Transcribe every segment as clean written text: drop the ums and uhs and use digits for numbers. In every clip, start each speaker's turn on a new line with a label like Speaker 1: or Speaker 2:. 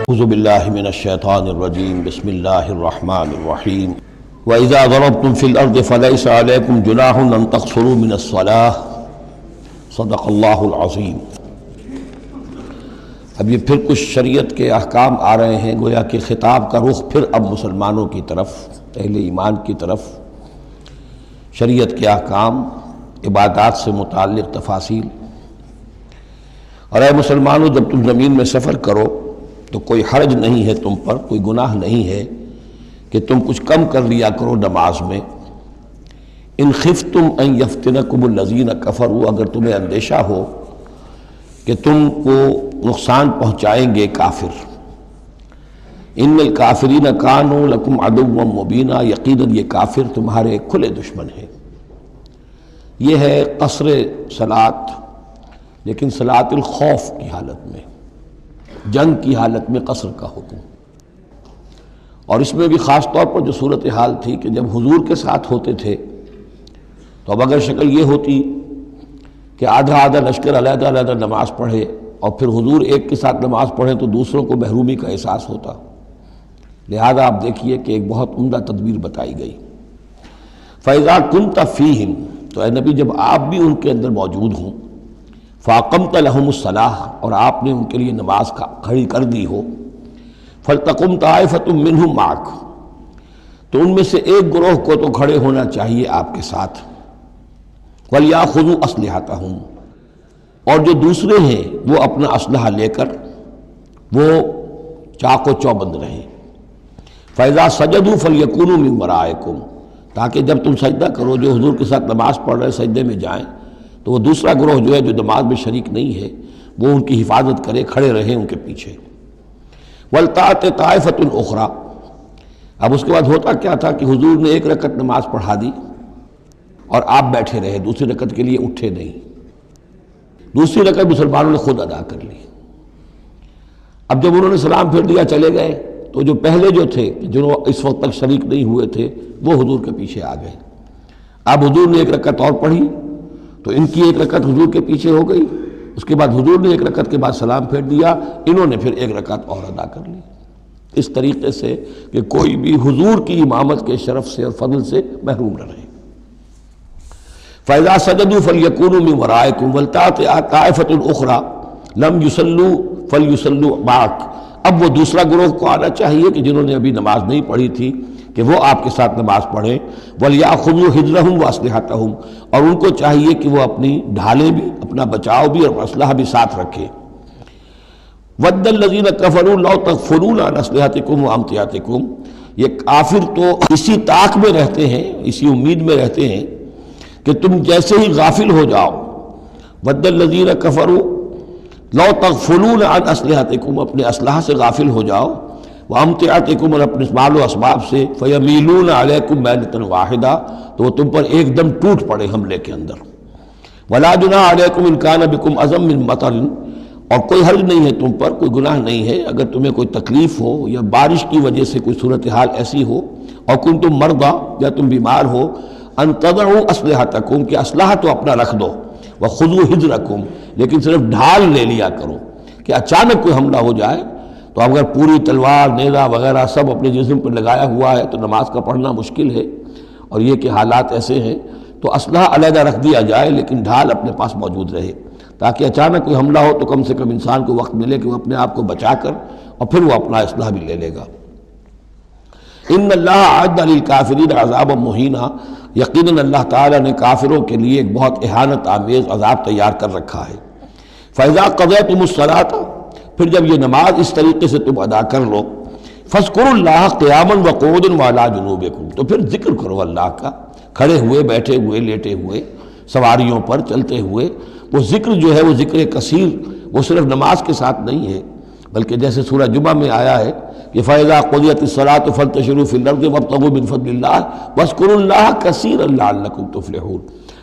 Speaker 1: اعوذ باللہ من الشیطان الرجیم بسم اللہ الرحمن الرحیم وَإِذَا ضَرَبْتُمْ فِي الْأَرْضِ فَلَيْسَ عَلَيْكُمْ جُنَاحٌ أَن تَقْصُرُوا مِنَ الصَّلَاةِ صدق اللہ العظیم۔ اب یہ پھر کچھ شریعت کے احکام آ رہے ہیں، گویا کہ خطاب کا رخ پھر اب مسلمانوں کی طرف، اہل ایمان کی طرف، شریعت کے احکام، عبادات سے متعلق تفاصیل۔ اور اے مسلمانوں، جب تم زمین میں سفر کرو تو کوئی حرج نہیں ہے تم پر، کوئی گناہ نہیں ہے کہ تم کچھ کم کر لیا کرو نماز میں۔ ان خفتم ان یفتنکم الذین کفروا، اگر تمہیں اندیشہ ہو کہ تم کو نقصان پہنچائیں گے کافر۔ ان الکافرین کانوا لکم عدوا مبینا، یقیناً یہ کافر تمہارے کھلے دشمن ہیں۔ یہ ہے قصر صلاۃ، لیکن صلاۃ الخوف کی حالت میں، جنگ کی حالت میں قصر کا حکم۔ اور اس میں بھی خاص طور پر جو صورتحال تھی کہ جب حضور کے ساتھ ہوتے تھے تو اب اگر شکل یہ ہوتی کہ آدھا آدھا لشکر علیحدہ علیحدہ نماز پڑھے اور پھر حضور ایک کے ساتھ نماز پڑھیں تو دوسروں کو محرومی کا احساس ہوتا۔ لہذا آپ دیکھیے کہ ایک بہت عمدہ تدبیر بتائی گئی۔ فَإِذَا كُنْتَ فِيهِمْ، تو اے نبی جب آپ بھی ان کے اندر موجود ہوں، فَأَقَمْتَ لَهُمُ الصَّلَاةَ، اور آپ نے ان کے لیے نماز کھڑی کر دی ہو، فَلْتَقُمْ طَائِفَةٌ مِّنْهُمْ مَعَكَ، تو ان میں سے ایک گروہ کو تو کھڑے ہونا چاہیے آپ کے ساتھ، وَلْيَأْخُذُوا أَسْلِحَتَهُمْ، اور جو دوسرے ہیں وہ اپنا اسلحہ لے کر وہ چاق و چوبند رہیں۔ فَإِذَا سَجَدُوا فَلْيَكُونُوا مِن وَرَائِكُمْ، تاکہ جب تم سجدہ کرو، جو حضور کے ساتھ نماز پڑھ رہے سجدے میں جائیں تو وہ دوسرا گروہ جو ہے جو نماز میں شریک نہیں ہے وہ ان کی حفاظت کرے، کھڑے رہیں ان کے پیچھے۔ وَلْتَأْتِ طَائِفَةٌ أُخْرَىٰ، اب اس کے بعد ہوتا کیا تھا کہ حضور نے ایک رکعت نماز پڑھا دی اور آپ بیٹھے رہے، دوسری رکعت کے لیے اٹھے نہیں۔ دوسری رکعت مسلمانوں نے خود ادا کر لی۔ اب جب انہوں نے سلام پھیر دیا چلے گئے تو جو پہلے جو تھے جو اس وقت تک شریک نہیں ہوئے تھے وہ حضور کے پیچھے آ گئے۔ اب حضور نے ایک رکعت اور پڑھی تو ان کی ایک رکعت حضور کے پیچھے ہو گئی، اس کے بعد حضور نے ایک رکعت کے بعد سلام پھیر دیا، انہوں نے پھر ایک رکعت اور ادا کر لی، اس طریقے سے کہ کوئی بھی حضور کی امامت کے شرف سے اور فضل سے محروم نہ رہے۔ فَإِذَا سَجَدُوا فَلْيَكُونُوا مِن وَرَائِكُمْ وَلْتَأْتِ طَائِفَةٌ أُخْرَىٰ لَمْ يُصَلُّوا فَلْيُصَلُّوا مَعَكَ، اب وہ دوسرا گروہ کو آنا چاہیے کہ جنہوں نے ابھی نماز نہیں پڑھی تھی کہ وہ آپ کے ساتھ نماز پڑھیں۔ وَلْيَأْخُذُوا حِذْرَهُمْ وَأَسْلِحَتَهُمْ، اور ان کو چاہیے کہ وہ اپنی ڈھالیں بھی، اپنا بچاؤ بھی اور اسلحہ بھی ساتھ رکھے۔ وَدَّ الَّذِينَ كَفَرُوا لَوْ تَغْفُلُونَ عَنْ أَسْلِحَتِكُمْ وَأَمْتِعَتِكُمْ، یہ کافر تو اسی طاق میں رہتے ہیں، اسی امید میں رہتے ہیں کہ تم جیسے ہی غافل ہو جاؤ۔ وَدَّ الَّذِينَ كَفَرُوا لَوْ تَغْفُلُونَ عَنْ أَسْلِحَتِكُمْ، اپنے اسلحہ سے غافل ہو جاؤ، وَأَمْتِعَتِكُمْ، اور اپنے مال و اسباب سے، فَيَمِيلُونَ عَلَيْكُمْ مَيْلَةً وَاحِدَةً، تو وہ تم پر ایک دم ٹوٹ پڑے حملے کے اندر۔ وَلَا جُنَاحَ عَلَيْكُمْ إِن كَانَ بِكُمْ أَذًى مِّن مَطَرٍ، اور کوئی حرج نہیں ہے تم پر، کوئی گناہ نہیں ہے اگر تمہیں کوئی تکلیف ہو یا بارش کی وجہ سے کوئی صورتحال ایسی ہو، اور کنتم مرضى، یا تم بیمار ہو، ان تضعوا اسلحتکم، کہ اسلحہ تو اپنا رکھ دو، وخذوا حذرکم، لیکن صرف ڈھال لے لیا کرو کہ اچانک کوئی حملہ ہو جائے تو اگر پوری تلوار نیزہ وغیرہ سب اپنے جسم پر لگایا ہوا ہے تو نماز کا پڑھنا مشکل ہے، اور یہ کہ حالات ایسے ہیں تو اسلحہ علیحدہ رکھ دیا جائے لیکن ڈھال اپنے پاس موجود رہے، تاکہ اچانک کوئی حملہ ہو تو کم سے کم انسان کو وقت ملے کہ وہ اپنے آپ کو بچا کر اور پھر وہ اپنا اسلحہ بھی لے لے گا۔ ان اللہ اعد للکافرین عذابا مہینا، یقیناً اللہ تعالیٰ نے کافروں کے لیے ایک بہت اہانت آمیز عذاب تیار کر رکھا ہے۔ فَإِذَا قَضَيْتُمُ الصَّلَاةَ، پھر جب یہ نماز اس طریقے سے تم ادا کر لو، فَاذْكُرُوا اللَّهَ قِيَامًا وَقُعُودًا وَعَلَىٰ جُنُوبِكُمْ، تو پھر ذکر کرو اللہ کا، کھڑے ہوئے، بیٹھے ہوئے، لیٹے ہوئے، سواریوں پر چلتے ہوئے۔ وہ ذکر جو ہے وہ ذکر کثیر، وہ صرف نماز کے ساتھ نہیں ہے، بلکہ جیسے سورہ جمعہ میں آیا ہے کہ فَإِذَا قُضِيَتِ الصَّلَاةُ فَانتَشِرُوا فِي الْأَرْضِ وَابْتَغُوا مِن فَضْلِ اللَّهِ وَاذْكُرُوا اللَّهَ كَثِيرًا لَعَلَّكُمْ تُفْلِحُونَ،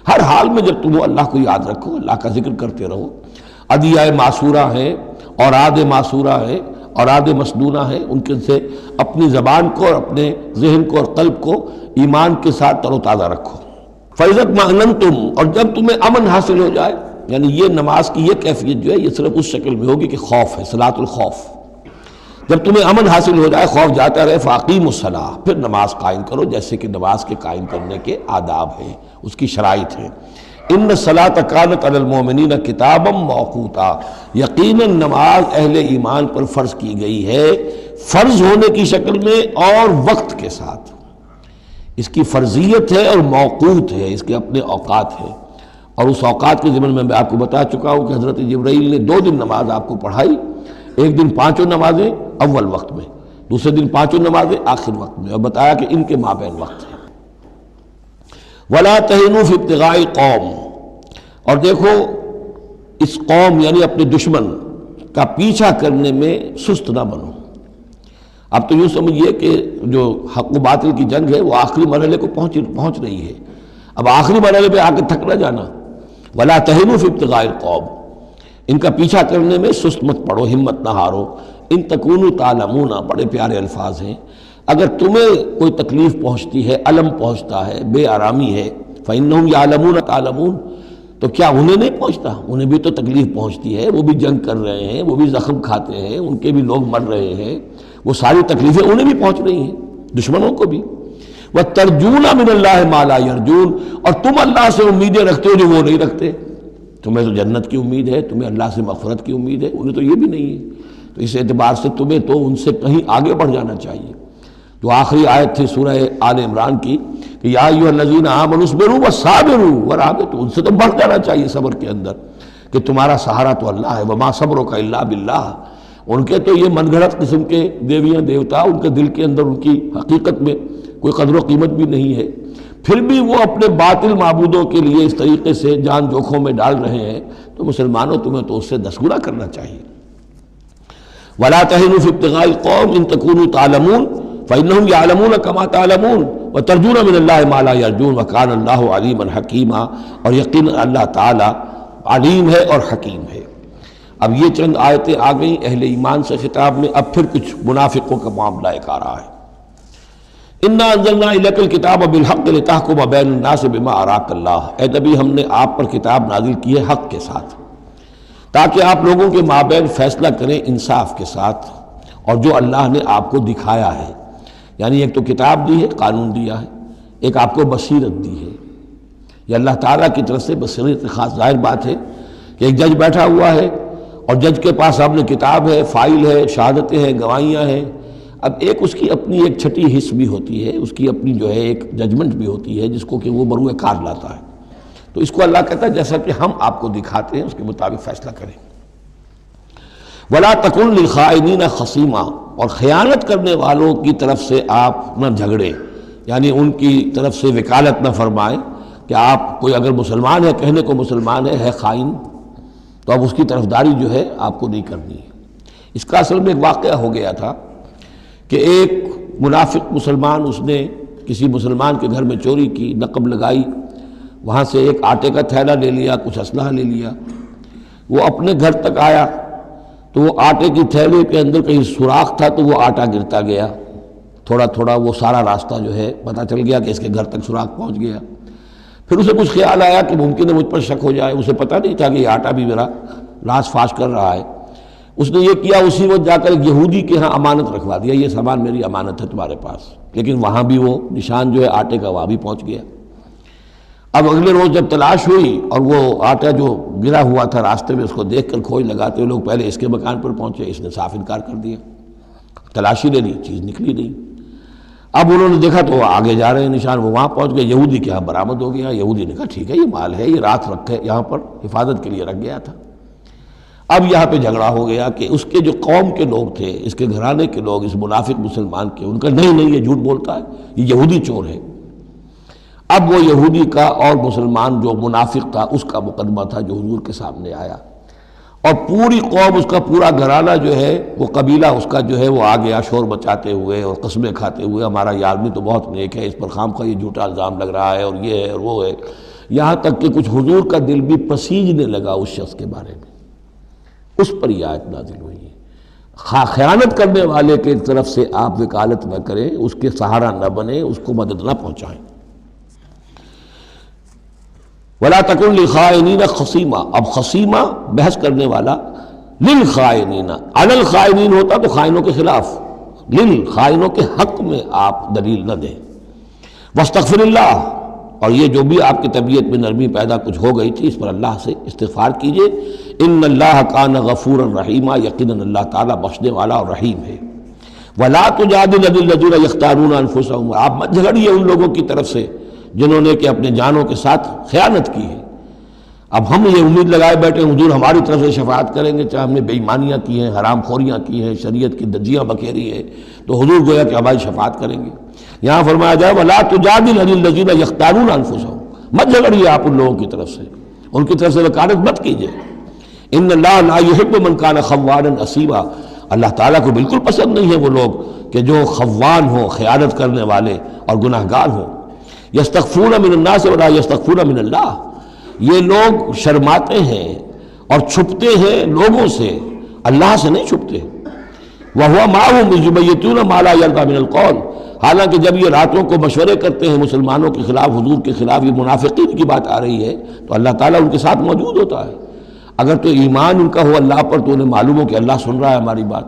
Speaker 1: ہر حال میں جب تم اللہ کو یاد رکھو، اللہ کا ذکر کرتے رہو۔ ادعیہ معصورہ ہیں، اوراد معصورہ ہیں، اوراد مسنونہ ہیں، ان کے سے اپنی زبان کو اور اپنے ذہن کو اور قلب کو ایمان کے ساتھ تر و تازہ رکھو۔ فَإِذَا اطْمَأْنَنْتُمْ، اور جب تمہیں امن حاصل ہو جائے، یعنی یہ نماز کی یہ کیفیت جو ہے یہ صرف اس شکل میں ہوگی کہ خوف ہے، صلاۃ الخوف، جب تمہیں امن حاصل ہو جائے، خوف جاتا رہے، فاقیموا الصلاۃ، پھر نماز قائم کرو، جیسے کہ نماز کے قائم کرنے کے آداب ہیں، اس کی شرائط ہیں۔ ان الصلاۃ کانت علی المؤمنین کتابا موقوتا، یقیناً نماز اہل ایمان پر فرض کی گئی ہے، فرض ہونے کی شکل میں اور وقت کے ساتھ۔ اس کی فرضیت ہے اور موقوت ہے، اس کے اپنے اوقات ہیں، اور اس اوقات کے ضمن میں آپ کو بتا چکا ہوں کہ حضرت جبرائیل نے 2 دن نماز آپ کو پڑھائی، ایک دن 5 نمازیں اول وقت میں، دوسرے دن 5 نمازیں آخر وقت میں، اور بتایا کہ ان کے مابین وقت ہے۔ وَلَا تَهِنُوا فِي ابْتِغَاءِ الْقَوْمِ، اور دیکھو اس قوم یعنی اپنے دشمن کا پیچھا کرنے میں سست نہ بنو۔ اب تو یوں سمجھیے کہ جو حق و باطل کی جنگ ہے وہ آخری مرحلے کو پہنچ رہی ہے، اب آخری مرحلے پہ آ کے تھک نہ جانا۔ وَلَا تَهِنُوا فِي ابْتِغَاءِ الْقَوْمِ، ان کا پیچھا کرنے میں سست مت پڑو، ہمت نہ ہارو۔ ان تکونوا تعلمون، بڑے پیارے الفاظ ہیں، اگر تمہیں کوئی تکلیف پہنچتی ہے، الم پہنچتا ہے، بے آرامی ہے، فإنہم یعلمون تعلمون، تو کیا انہیں نہیں پہنچتا؟ انہیں بھی تو تکلیف پہنچتی ہے، وہ بھی جنگ کر رہے ہیں، وہ بھی زخم کھاتے ہیں، ان کے بھی لوگ مر رہے ہیں، وہ ساری تکلیفیں انہیں بھی پہنچ رہی ہیں، دشمنوں کو بھی۔ وَتَرْجُونَ مِنَ اللَّهِ مَا لَا يَرْجُونَ، اور تم اللہ سے امیدیں رکھتے ہو جو وہ نہیں رکھتے۔ تمہیں تو جنت کی امید ہے، تمہیں اللہ سے مغفرت کی امید ہے، انہیں تو یہ بھی نہیں ہے۔ تو اس اعتبار سے تمہیں تو ان سے کہیں آگے بڑھ جانا چاہیے۔ جو آخری آیت تھی سورہ آل عمران کی کہ یا ایھا الذین آمنوا اصبروا وصابروا ورابطوا، ان سے تو بڑھ جانا چاہیے صبر کے اندر کہ تمہارا سہارا تو اللہ ہے، وما صبرک الا باللہ۔ ان کے تو یہ من گھڑت قسم کے دیویاں دیوتا، ان کے دل کے اندر ان کی حقیقت میں کوئی قدر و قیمت بھی نہیں ہے، پھر بھی وہ اپنے باطل معبودوں کے لیے اس طریقے سے جان جوکھوں میں ڈال رہے ہیں، تو مسلمانوں تمہیں تو اس سے 10 گنا کرنا چاہیے۔ وَلَا تَهِنُوا فِي ابْتِغَاءِ الْقَوْمِ إِن تَكُونُوا تَعْلَمُونَ فَإِنَّهُمْ يَعْلَمُونَ كَمَا تَعْلَمُونَ وَتَرْجُونَ مِنَ اللَّهِ مَا لَا يَرْجُونَ وَكَانَ اللَّهُ عَلِيمًا حَكِيمًا، اور یقیناً اللہ تعالیٰ علیم ہے اور حکیم ہے۔ اب یہ چند آیتیں آ گئیں اہل ایمان سے خطاب میں، اب پھر کچھ منافقوں کا معاملہ ایک آ رہا ہے۔ اِنَّا أَنزَلْنَا إِلَيْكَ الْكِتَابَ بِالْحَقِّ لِتَحْكُمَ بَيْنَ النَّاسِ بِمَا أَرَاكَ اللَّهُ، اے نبی ہم نے آپ پر کتاب نازل کی ہے حق کے ساتھ، تاکہ آپ لوگوں کے مابین فیصلہ کریں انصاف کے ساتھ، اور جو اللہ نے آپ کو دکھایا ہے، یعنی ایک تو کتاب دی ہے، قانون دیا ہے، ایک آپ کو بصیرت دی ہے۔ یہ اللہ تعالیٰ کی طرف سے بصیرت خاص، ظاہر بات ہے کہ ایک جج بیٹھا ہوا ہے اور جج کے پاس سامنے کتاب ہے، فائل ہے، شہادتیں ہیں، گواہیاں ہیں، اب ایک اس کی اپنی ایک چھٹی حص بھی ہوتی ہے، اس کی اپنی جو ہے ایک ججمنٹ بھی ہوتی ہے جس کو کہ وہ بروئے کار لاتا ہے، تو اس کو اللہ کہتا ہے جیسا کہ ہم آپ کو دکھاتے ہیں اس کے مطابق فیصلہ کریں۔ وَلَا تَكُن لِلْخَائِنِينَ خَصِيمًا، اور خیانت کرنے والوں کی طرف سے آپ نہ جھگڑے، یعنی ان کی طرف سے وکالت نہ فرمائیں کہ آپ کوئی اگر مسلمان ہے، کہنے کو مسلمان ہے خائن، تو اب اس کی طرفداری جو ہے آپ کو نہیں کرنی ہے۔ اس کا اصل میں ایک واقعہ ہو گیا تھا کہ ایک منافق مسلمان، اس نے کسی مسلمان کے گھر میں چوری کی، نقب لگائی، وہاں سے ایک آٹے کا تھیلا لے لیا، کچھ اسلحہ لے لیا، وہ اپنے گھر تک آیا تو وہ آٹے کی تھیلے کے اندر کہیں سوراخ تھا تو وہ آٹا گرتا گیا، تھوڑا تھوڑا وہ سارا راستہ جو ہے پتہ چل گیا کہ اس کے گھر تک سوراخ پہنچ گیا۔ پھر اسے کچھ خیال آیا کہ ممکن ہے مجھ پر شک ہو جائے، اسے پتہ نہیں تھا کہ یہ آٹا بھی میرا لاش فاش کر رہا ہے۔ اس نے یہ کیا، اسی وقت جا کر ایک یہودی کے ہاں امانت رکھوا دیا، یہ سامان میری امانت ہے تمہارے پاس، لیکن وہاں بھی وہ نشان جو ہے آٹے کا وہاں بھی پہنچ گیا۔ اب اگلے روز جب تلاش ہوئی اور وہ آٹا جو گرا ہوا تھا راستے میں، اس کو دیکھ کر کھوج لگاتے ہوئے لوگ پہلے اس کے مکان پر پہنچے، اس نے صاف انکار کر دیا، تلاشی لے لی، چیز نکلی نہیں۔ اب انہوں نے دیکھا تو وہ آگے جا رہے ہیں نشان، وہ وہاں پہنچ گئے، یہودی کے ہاں برآمد ہو گیا۔ یہودی نے کہا ٹھیک ہے، یہ مال ہے، یہ رات رکھے یہاں پر حفاظت کے لیے رکھ گیا تھا۔ اب یہاں پہ جھگڑا ہو گیا کہ اس کے جو قوم کے لوگ تھے، اس کے گھرانے کے لوگ، اس منافق مسلمان کے، ان کا نہیں یہ جھوٹ بولتا ہے، یہ یہودی چور ہے۔ اب وہ یہودی کا اور مسلمان جو منافق تھا اس کا مقدمہ تھا جو حضور کے سامنے آیا، اور پوری قوم، اس کا پورا گھرانہ جو ہے، وہ قبیلہ اس کا جو ہے وہ آ گیا شور مچاتے ہوئے اور قسمیں کھاتے ہوئے، ہمارا یہ آدمی تو بہت نیک ہے، اس پر خامخواہ یہ جھوٹا الزام لگ رہا ہے اور یہ ہے اور وہ ہے، یہاں تک کہ کچھ حضور کا دل بھی پسیجنے لگا اس شخص کے بارے میں۔ اس پر یہ آیت نازل ہوئی ہے، خیانت کرنے والے کی طرف سے آپ وکالت نہ کریں، اس کے سہارا نہ بنیں، اس کو مدد نہ پہنچائیں۔ وَلَا تَكُن لِلْخَائِنِينَ خَصِيمًا، اب خصیمہ بحث کرنے والا، للخائنین، علی الخائنین ہوتا تو خائنوں کے خلاف، للخائنوں کے حق میں آپ دلیل نہ دیں۔ واستغفر اللہ، اور یہ جو بھی آپ کی طبیعت میں نرمی پیدا کچھ ہو گئی تھی اس پر اللہ سے استغفار کیجئے۔ ان اللہ کان غفورا رحیما، یقیناً اللہ تعالیٰ بخشنے والا اور رحیم ہے۔ ولا تجادل عن الذین یختارون انفسهم، آپ مت جھگڑیے ان لوگوں کی طرف سے جنہوں نے کہ اپنے جانوں کے ساتھ خیانت کی ہے۔ اب ہم یہ امید لگائے بیٹھے حضور ہماری طرف سے شفاعت کریں گے، چاہے ہم نے بے ایمانیاں کی ہیں، حرام خوریاں کی ہیں، شریعت کی دجیاں بکھیری ہیں، تو حضور گویا کہ ہماری شفاعت کریں گے۔ یہاں فرمایا جائے ولا تجادل عن الذین یختارون انفسهم، مت جھگڑیے آپ ان لوگوں کی طرف سے، ان کی طرف سے وکالت مت کیجیے۔ ان اللہ لا یحب من کان خوانا اثیما، اللہ تعالیٰ کو بالکل پسند نہیں ہے وہ لوگ کہ جو خوان ہوں، خیانت کرنے والے اور گناہ گار ہوں۔ یستخفون من الناس ولا یستخفون من اللہ، یہ لوگ شرماتے ہیں اور چھپتے ہیں لوگوں سے، اللہ سے نہیں چھپتے۔ وَهُوَ مَعَهُمْ إِذْ يُبَيِّتُونَ مَا لَا يَرْضَىٰ مِنَ الْقَوْلِ، حالانکہ جب یہ راتوں کو مشورے کرتے ہیں مسلمانوں کے خلاف، حضور کے خلاف، یہ منافقین کی بات آ رہی ہے تو اللہ تعالیٰ ان کے ساتھ موجود ہوتا ہے۔ اگر تو ایمان ان کا ہو اللہ پر تو انہیں معلوم ہو کہ اللہ سن رہا ہے ہماری بات۔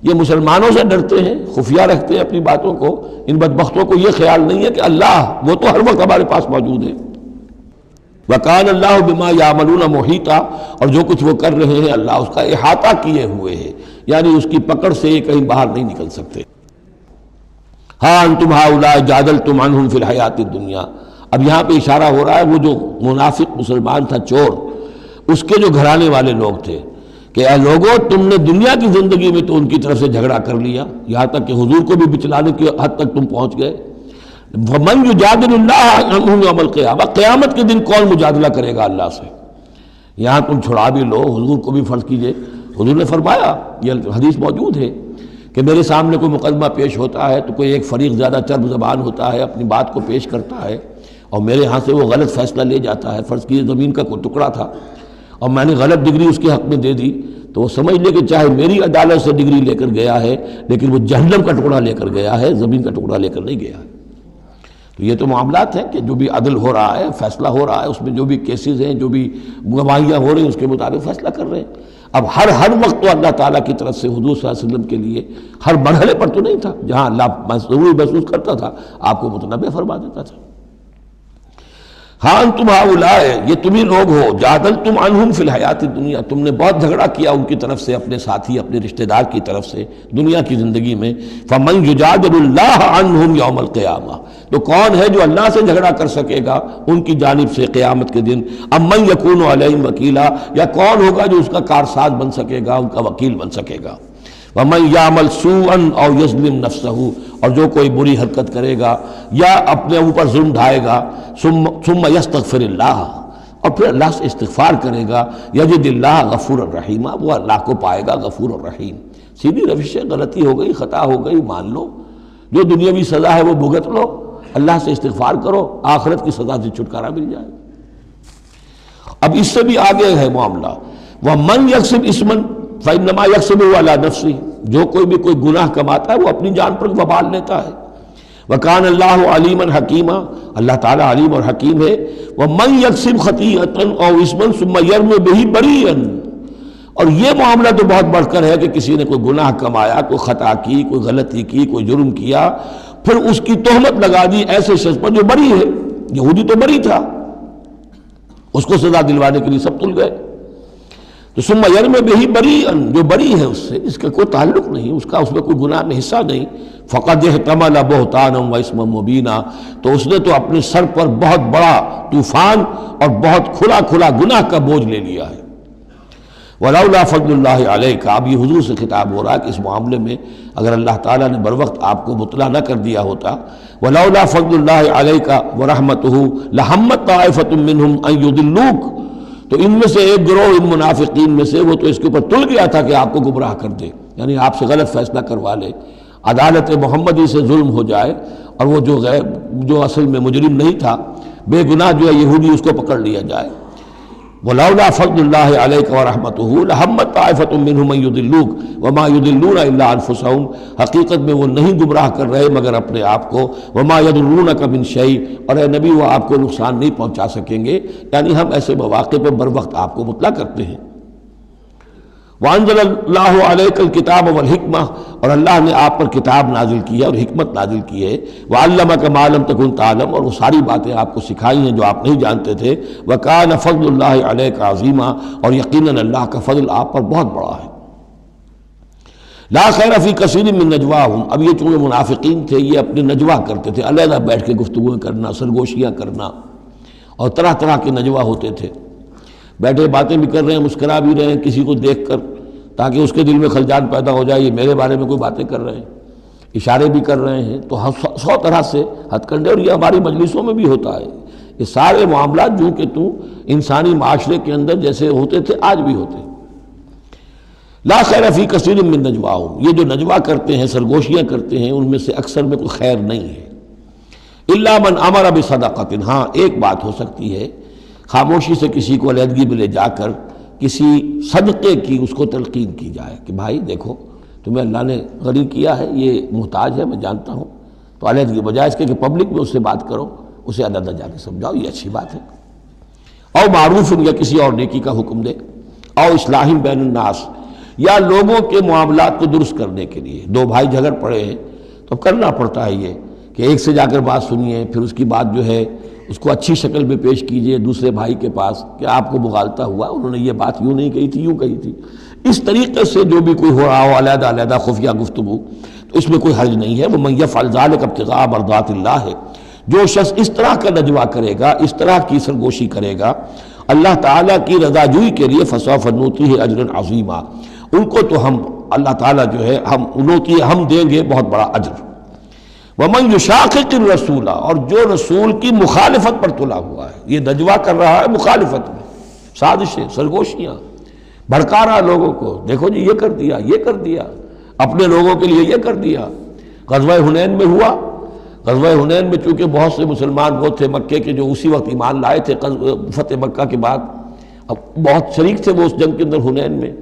Speaker 1: یہ مسلمانوں سے ڈرتے ہیں، خفیہ رکھتے ہیں اپنی باتوں کو، ان بدبختوں کو یہ خیال نہیں ہے کہ اللہ وہ تو ہر وقت ہمارے پاس موجود ہے۔ وَكَانَ اللَّهُ بِمَا يَعْمَلُونَ مُحِيطًا، اور جو کچھ وہ کر رہے ہیں اللہ اس کا احاطہ کیے ہوئے ہے، یعنی اس کی پکڑ سے یہ کہیں باہر نہیں نکل سکتے۔ ہاں انتم ہؤلاء جادلتم عنہم فی الحیات الدنیا، اب یہاں پہ اشارہ ہو رہا ہے وہ جو منافق مسلمان تھا، چور، اس کے جو گھرانے والے لوگ تھے کہ اے لوگو تم نے دنیا کی زندگی میں تو ان کی طرف سے جھگڑا کر لیا، یہاں تک کہ حضور کو بھی بچلانے کی حد تک تم پہنچ گئے۔ وَمَن يُجَادِلُ اللَّهَ عَنْهُمْ يَوْمَ الْقِيَامَةِ، قیامت کے دن کون مجادلہ کرے گا اللہ سے؟ یہاں تم چھڑا بھی لو، حضور کو بھی فرض کیجئے، حضور نے فرمایا، یہ حدیث موجود ہے کہ میرے سامنے کوئی مقدمہ پیش ہوتا ہے تو کوئی ایک فریق زیادہ چرب زبان ہوتا ہے، اپنی بات کو پیش کرتا ہے اور میرے ہاں سے وہ غلط فیصلہ لے جاتا ہے۔ فرض کیجئے زمین کا کوئی ٹکڑا تھا اور میں نے غلط ڈگری اس کے حق میں دے دی، تو وہ سمجھ لے کہ چاہے میری عدالت سے ڈگری لے کر گیا ہے لیکن وہ جہنم کا ٹکڑا لے کر گیا ہے، زمین کا ٹکڑا لے کر نہیں گیا ہے۔ تو یہ تو معاملات ہیں کہ جو بھی عدل ہو رہا ہے، فیصلہ ہو رہا ہے، اس میں جو بھی کیسز ہیں، جو بھی گواہیاں ہو رہی ہیں اس کے مطابق فیصلہ کر رہے ہیں۔ اب ہر وقت تو اللہ تعالیٰ کی طرف سے حضور صلی اللہ علیہ وسلم کے لیے ہر مرحلے پر تو نہیں تھا، جہاں اللہ ضروری محسوس کرتا تھا آپ کو متنبہ فرما دیتا تھا۔ ہاں انتم ہؤلاء، یہ تمہیں لوگ ہو، جادلتم عنہم فی الحیات الدنیا، تم نے بہت جھگڑا کیا ان کی طرف سے، اپنے ساتھی، اپنے رشتہ دار کی طرف سے دنیا کی زندگی میں۔ فمن یجادل اللہ عنہم یوم القیامہ، تو کون ہے جو اللہ سے جھگڑا کر سکے گا ان کی جانب سے قیامت کے دن؟ ام من یکون علیہم وکیلا، یا کون ہوگا جو اس کا کارساز بن سکے گا، ان کا وکیل بن سکے گا؟ وَمَن يَعْمَلْ سُوءًا أَوْ يَظْلِمْ نَفْسَهُ، اور جو کوئی بری حرکت کرے گا یا اپنے اوپر ظلم ڈھائے گا، ثُمَّ يَسْتَغْفِرِ اللَّهَ، اور پھر اللہ سے استغفار کرے گا، يَجِدِ اللَّهَ غَفُورًا رَحِيمًا، وہ اللہ کو پائے گا غفور الرحیم۔ سیدھی روش ہے، غلطی ہو گئی، خطا ہو گئی، مان لو، جو دنیاوی سزا ہے وہ بھگت لو، اللہ سے استغفار کرو، آخرت کی سزا سے چھٹکارا مل جائے۔ اب اس سے بھی آگے ہے معاملہ، وَمَن يَكْسِبْ إِثْمًا فَإِنَّمَا يَكْسِبُهُ عَلَى نَفْسِهِ، جو کوئی بھی کوئی گناہ کماتا ہے وہ اپنی جان پر وبال لیتا ہے۔ وَكَانَ اللَّهُ عَلِيمًا حَكِيمًا، اللہ تعالیٰ علیم اور حکیم ہے۔ وَمَن يَكْسِبْ خَطِيئَةً أَوْ إِثْمًا ثُمَّ يَرْمِ بِهِ بَرِيئًا، اور یہ معاملہ تو بہت بڑھ کر ہے کہ کسی نے کوئی گناہ کمایا، کوئی خطا کی، کوئی غلطی کی، کوئی جرم کیا، پھر اس کی تہمت لگا دی ایسے شخص پر جو بری ہے۔ یہودی تو بری تھا، اس کو سزا دلوانے کے لیے سب تل گئے، تو ثم یرم بہ بریئا، جو بری ہے اس سے، اس کا کوئی تعلق نہیں، اس کا اس میں کوئی گناہ میں حصہ نہیں، فقد احتمل بہتانا و اسما مبینا، تو اس نے تو اپنے سر پر بہت بڑا طوفان اور بہت کھلا کھلا گناہ کا بوجھ لے لیا ہے۔ ولولا فضل اللہ علیک، اب یہ حضور سے خطاب ہو رہا ہے کہ اس معاملے میں اگر اللہ تعالیٰ نے بروقت آپ کو مطلع نہ کر دیا ہوتا، ولولا فضل اللہ علیک ورحمتہ لہمت طائفۃ منہم ان یضلوک، تو ان میں سے ایک گروہ ان منافقین میں سے وہ تو اس کے اوپر تل گیا تھا کہ آپ کو گمراہ کر دے، یعنی آپ سے غلط فیصلہ کروا لے، عدالت محمدی سے ظلم ہو جائے، اور وہ جو اصل میں مجرم نہیں تھا، بے گناہ جو ہے یہودی، اس کو پکڑ لیا جائے۔ وَلَوْلَا فَضْلُ اللَّهِ عَلَيْكَ وَرَحْمَتُهُ لَهَمَّتْ طَائِفَةٌ مِّنْهُمْ أَن يُضِلُّوكَ وَمَا يُضِلُّونَ إِلَّا أَنفُسَهُمْ، حقیقت میں وہ نہیں گمراہ کر رہے مگر اپنے آپ کو، وَمَا يَضُرُّونَكَ مِن شَيْءٍ، اور اے نبی وہ آپ کو نقصان نہیں پہنچا سکیں گے، یعنی ہم ایسے مواقع پہ بر وقت آپ کو مطلع کرتے ہیں۔ وانزل اللہ علیک الکتاب والحکمہ، اور اللہ نے آپ پر کتاب نازل کی ہے اور حکمت نازل کی ہے، وعلمک ما لم تکن تعلم، اور وہ ساری باتیں آپ کو سکھائی ہیں جو آپ نہیں جانتے تھے، وکان فضل اللہ علیک عظیما، اور یقیناً اللہ کا فضل آپ پر بہت بڑا ہے۔ لا خیر فی کثیر من نجواہم، اب یہ چونکہ منافقین تھے یہ اپنے نجوا کرتے تھے، علیحدہ بیٹھ کے گفتگویں کرنا، سرگوشیاں کرنا، اور طرح طرح کے نجوا ہوتے تھے، بیٹھے باتیں بھی کر رہے ہیں، مسکرا بھی رہے ہیں کسی کو دیکھ کر تاکہ اس کے دل میں خلجان پیدا ہو جائے، یہ میرے بارے میں کوئی باتیں کر رہے ہیں، اشارے بھی کر رہے ہیں، تو 100 طرح سے ہتھ کنڈے، اور یہ ہماری مجلسوں میں بھی ہوتا ہے، یہ سارے معاملات جو کہ انسانی معاشرے کے اندر جیسے ہوتے تھے آج بھی ہوتے ہیں۔ لا خیر فی کثیر من نجواہم، یہ جو نجوا کرتے ہیں، سرگوشیاں کرتے ہیں، ان میں سے اکثر میں کوئی خیر نہیں ہے۔ الا من امر بصدقۃ، ہاں ایک بات ہو سکتی ہے، خاموشی سے کسی کو علیحدگی میں لے جا کر کسی صدقے کی اس کو تلقین کی جائے کہ بھائی دیکھو تمہیں اللہ نے غنی کیا ہے، یہ محتاج ہے میں جانتا ہوں، تو علیحدگی بجائے اس کے کہ پبلک میں اس سے بات کرو، اسے علیحدہ جا کے سمجھاؤ، یہ اچھی بات ہے۔ او معروف، یا کسی اور نیکی کا حکم دے، او اصلاح بین الناس، یا لوگوں کے معاملات کو درست کرنے کے لیے، دو بھائی جھگڑ پڑے ہیں تو کرنا پڑتا ہے یہ کہ ایک سے جا کر بات سنیے، پھر اس کی بات جو ہے اس کو اچھی شکل میں پیش کیجئے دوسرے بھائی کے پاس کہ آپ کو مغالطہ ہوا، انہوں نے یہ بات یوں نہیں کہی تھی یوں کہی تھی، اس طریقے سے جو بھی کوئی ہو رہا ہو علیحدہ علیحدہ خفیہ گفتگو، تو اس میں کوئی حرج نہیں ہے۔ وَمَن يَفْعَلْ ذَلِكَ ابْتِغَاءَ مَرْضَاتِ اللَّهِ، جو شخص اس طرح کا نجوا کرے گا، اس طرح کی سرگوشی کرے گا اللہ تعالیٰ کی رضا جوئی کے لیے، فَسَوْفَ نُؤْتِيهِ أَجْرًا عَظِيمًا، ان کو تو ہم اللہ تعالیٰ جو ہے ہم دیں گے بہت بڑا اجر۔ وَمَن يُشَاقِقِ الرَّسُولَ، اور جو رسول کی مخالفت پر تلا ہوا ہے، یہ نجوا کر رہا ہے مخالفت میں، سازشیں، سرگوشیاں، بھڑکا رہا لوگوں کو، دیکھو جی یہ کر دیا، یہ کر دیا، اپنے لوگوں کے لیے یہ کر دیا۔ غزوہ حنین میں ہوا، غزوہ حنین میں چونکہ بہت سے مسلمان وہ تھے مکے کے جو اسی وقت ایمان لائے تھے فتح مکہ کے بعد، اب بہت شریک تھے وہ اس جنگ کے اندر حنین میں،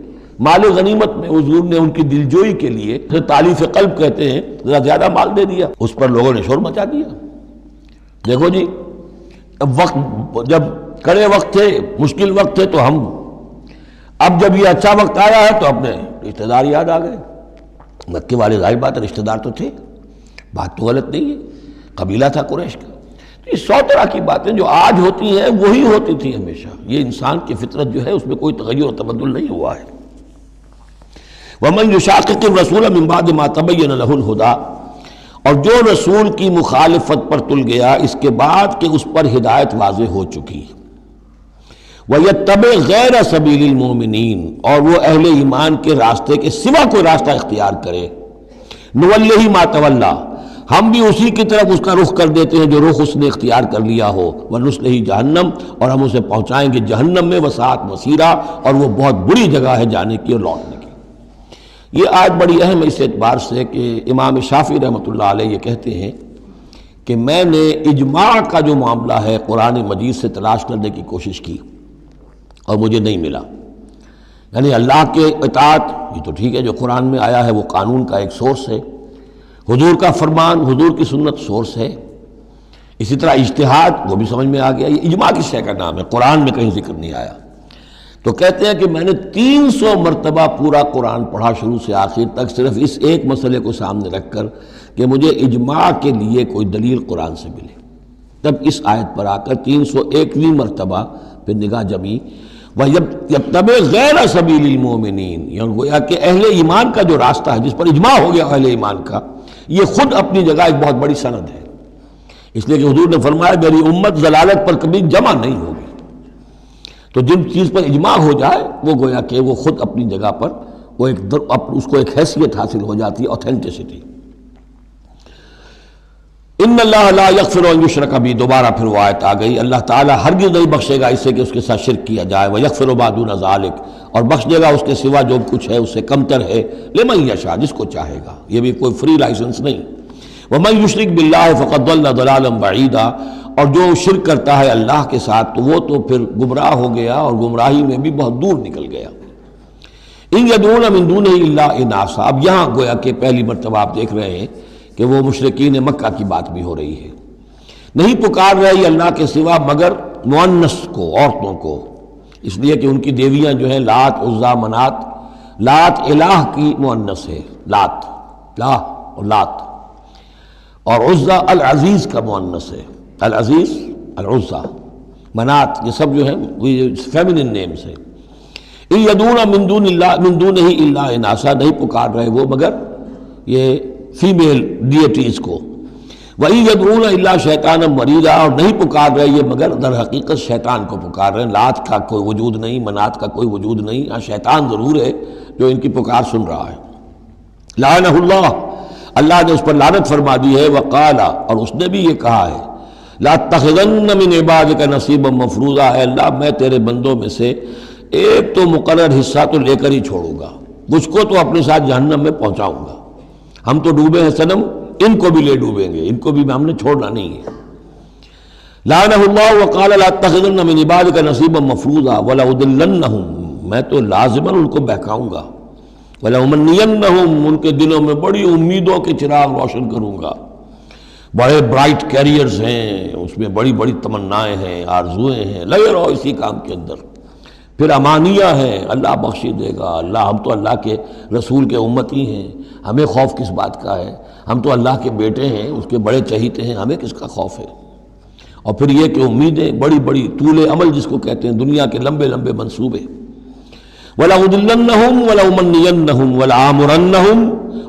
Speaker 1: مال غنیمت میں حضور نے ان کی دلجوئی کے لیے تالیف قلب کہتے ہیں ذرا زیادہ مال دے دیا، اس پر لوگوں نے شور مچا دیا۔ دیکھو جی اب وقت جب کڑے وقت تھے، مشکل وقت تھے تو ہم، اب جب یہ اچھا وقت آیا ہے تو اپنے رشتہ دار یاد آ گئے۔ مکے والے ظاہر بات ہے رشتہ دار تو تھے، بات تو غلط نہیں ہے، قبیلہ تھا قریش کا۔ تو یہ 100 طرح کی باتیں جو آج ہوتی ہیں وہی ہوتی تھی ہمیشہ، یہ انسان کی فطرت جو ہے اس میں کوئی تغیر و تبدل نہیں ہوا ہے۔ وَمَن يُشَاقِقِ الرَّسُولَ مِن بَعْدِ مَا تَبَيَّنَ لَهُ الْهُدَىٰ، اور جو رسول کی مخالفت پر تل گیا اس کے بعد کہ اس پر ہدایت واضح ہو چکی، وَيَتَّبِعْ غَيْرَ سَبِيلِ الْمُؤْمِنِينَ، اور وہ اہل ایمان کے راستے کے سوا کوئی راستہ اختیار کرے، نُوَلِّهِ مَا تَوَلَّىٰ، ہم بھی اسی کی طرف اس کا رخ کر دیتے ہیں جو رخ اس نے اختیار کر لیا ہو، وَنُصْلِهِ جہنم، اور ہم اسے پہنچائیں گے جہنم میں، وَسَاءَتْ مَصِيرًا، اور وہ بہت بری جگہ ہے جانے کی اور لوٹنے کی۔ یہ آیت بڑی اہم ہے اس اعتبار سے کہ امام شافعی رحمۃ اللہ علیہ یہ کہتے ہیں کہ میں نے اجماع کا جو معاملہ ہے قرآن مجید سے تلاش کرنے کی کوشش کی اور مجھے نہیں ملا، یعنی اللہ کے اطاعت یہ تو ٹھیک ہے جو قرآن میں آیا ہے وہ قانون کا ایک سورس ہے، حضور کا فرمان، حضور کی سنت سورس ہے، اسی طرح اجتہاد وہ بھی سمجھ میں آ گیا، یہ اجماع کس شے کا نام ہے، قرآن میں کہیں ذکر نہیں آیا۔ تو کہتے ہیں کہ میں نے 300 مرتبہ پورا قرآن پڑھا شروع سے آخر تک صرف اس ایک مسئلے کو سامنے رکھ کر کہ مجھے اجماع کے لیے کوئی دلیل قرآن سے ملے، تب اس آیت پر آ کر 301ویں مرتبہ پھر نگاہ جمی، وَيَتَّبِعْ غَيْرَ سَبِيلِ الْمُؤْمِنِينَ، یعنی گویا کہ اہل ایمان کا جو راستہ ہے جس پر اجماع ہو گیا اہل ایمان کا، یہ خود اپنی جگہ ایک بہت بڑی سند ہے، اس لیے کہ حضور نے فرمایا میری امت ضلالت پر کبھی جمع نہیں ہوگی۔ تو جن چیز پر اجماع ہو جائے وہ گویا کہ وہ خود اپنی جگہ پر وہ اس کو ایک حیثیت حاصل ہو جاتی ہے، اوتھینٹسٹی۔ ان اللہ لا یغفر ان یشرک بہ، دوبارہ پھر وہ آیت آ گئی، اللہ تعالیٰ ہرگز نہیں بخشے گا اسے کہ اس کے ساتھ شرک کیا جائے، ویغفر ما دون ذلک، اور بخش دے گا اس کے سوا جو کچھ ہے اس سے کمتر ہے، لمن یشاء، جس کو چاہے گا، یہ بھی کوئی فری لائسنس نہیں۔ ومن یشرک باللہ فقد ضل ضلالا بعیدا، اور جو شرک کرتا ہے اللہ کے ساتھ تو وہ تو پھر گمراہ ہو گیا اور گمراہی میں بھی بہت دور نکل گیا۔ ان یدعون من دونہ الا اناثا، اب یہاں گویا کہ پہلی مرتبہ آپ دیکھ رہے ہیں کہ وہ مشرکین مکہ کی بات بھی ہو رہی ہے، نہیں پکار رہی اللہ کے سوا مگر مؤنث کو، عورتوں کو، اس لیے کہ ان کی دیویاں جو ہیں لات، عزا، منات، لات الہ کی مؤنث ہے، لات، لا اور لات، اور عزا العزیز کا مؤنث ہے، العزیز العزا، منات، یہ سب جو ہے فیمنن نیمز ہیں۔ ان یدعون من دون اللہ من دونہ الا اناثا، نہیں پکار رہے وہ مگر یہ فیمیل ڈیٹیز کو، وَإِن يَدْعُونَ إِلَّا شَيْطَانًا مَرِيدًا، اور نہیں پکار رہے یہ مگر در حقیقت شیطان کو پکار رہے ہیں۔ لات کا کوئی وجود نہیں، منات کا کوئی وجود نہیں، ہاں شیطان ضرور ہے جو ان کی پکار سن رہا ہے۔ لعنہ اللہ، اللہ نے اس پر لعنت فرما دی ہے۔ وقال، اور اس نے بھی یہ کہا ہے، لَأَتَّخِذَنَّ مِنْ عِبَادِكَ نَصِيبًا مَفْرُوضًا، اے اللہ میں تیرے بندوں میں سے ایک تو مقرر حصہ تو لے کر ہی چھوڑوں گا، مجھ کو تو اپنے ساتھ جہنم میں پہنچاؤں گا۔ ہم تو ڈوبے ہیں صنم، ان کو بھی لے ڈوبیں گے، ان کو بھی ہم نے چھوڑنا نہیں ہے۔ لعنہ اللہ وقال لأتخذن من عبادک نصیبا مفروضا ولأضلنہم، میں تو لازماً ان کو بہکاؤں گا، ولأمنینہم، ان کے دلوں میں بڑی امیدوں کے چراغ روشن کروں گا، بڑے برائٹ کیریئرز ہیں، اس میں بڑی بڑی تمنائیں ہیں، آرزویں ہیں، لگے رہو اسی کام کے اندر۔ پھر امانیہ ہیں، اللہ بخشی دے گا، اللہ ہم تو اللہ کے رسول کے امتی ہیں، ہمیں خوف کس بات کا ہے، ہم تو اللہ کے بیٹے ہیں، اس کے بڑے چہیتے ہیں، ہمیں کس کا خوف ہے۔ اور پھر یہ کہ امیدیں بڑی بڑی، طول عمل جس کو کہتے ہیں، دنیا کے لمبے لمبے منصوبے۔ وَلَأُضِلَّنَّهُمْ وَلَأُمَنِّيَنَّهُمْ وَلَآمُرَنَّهُمْ،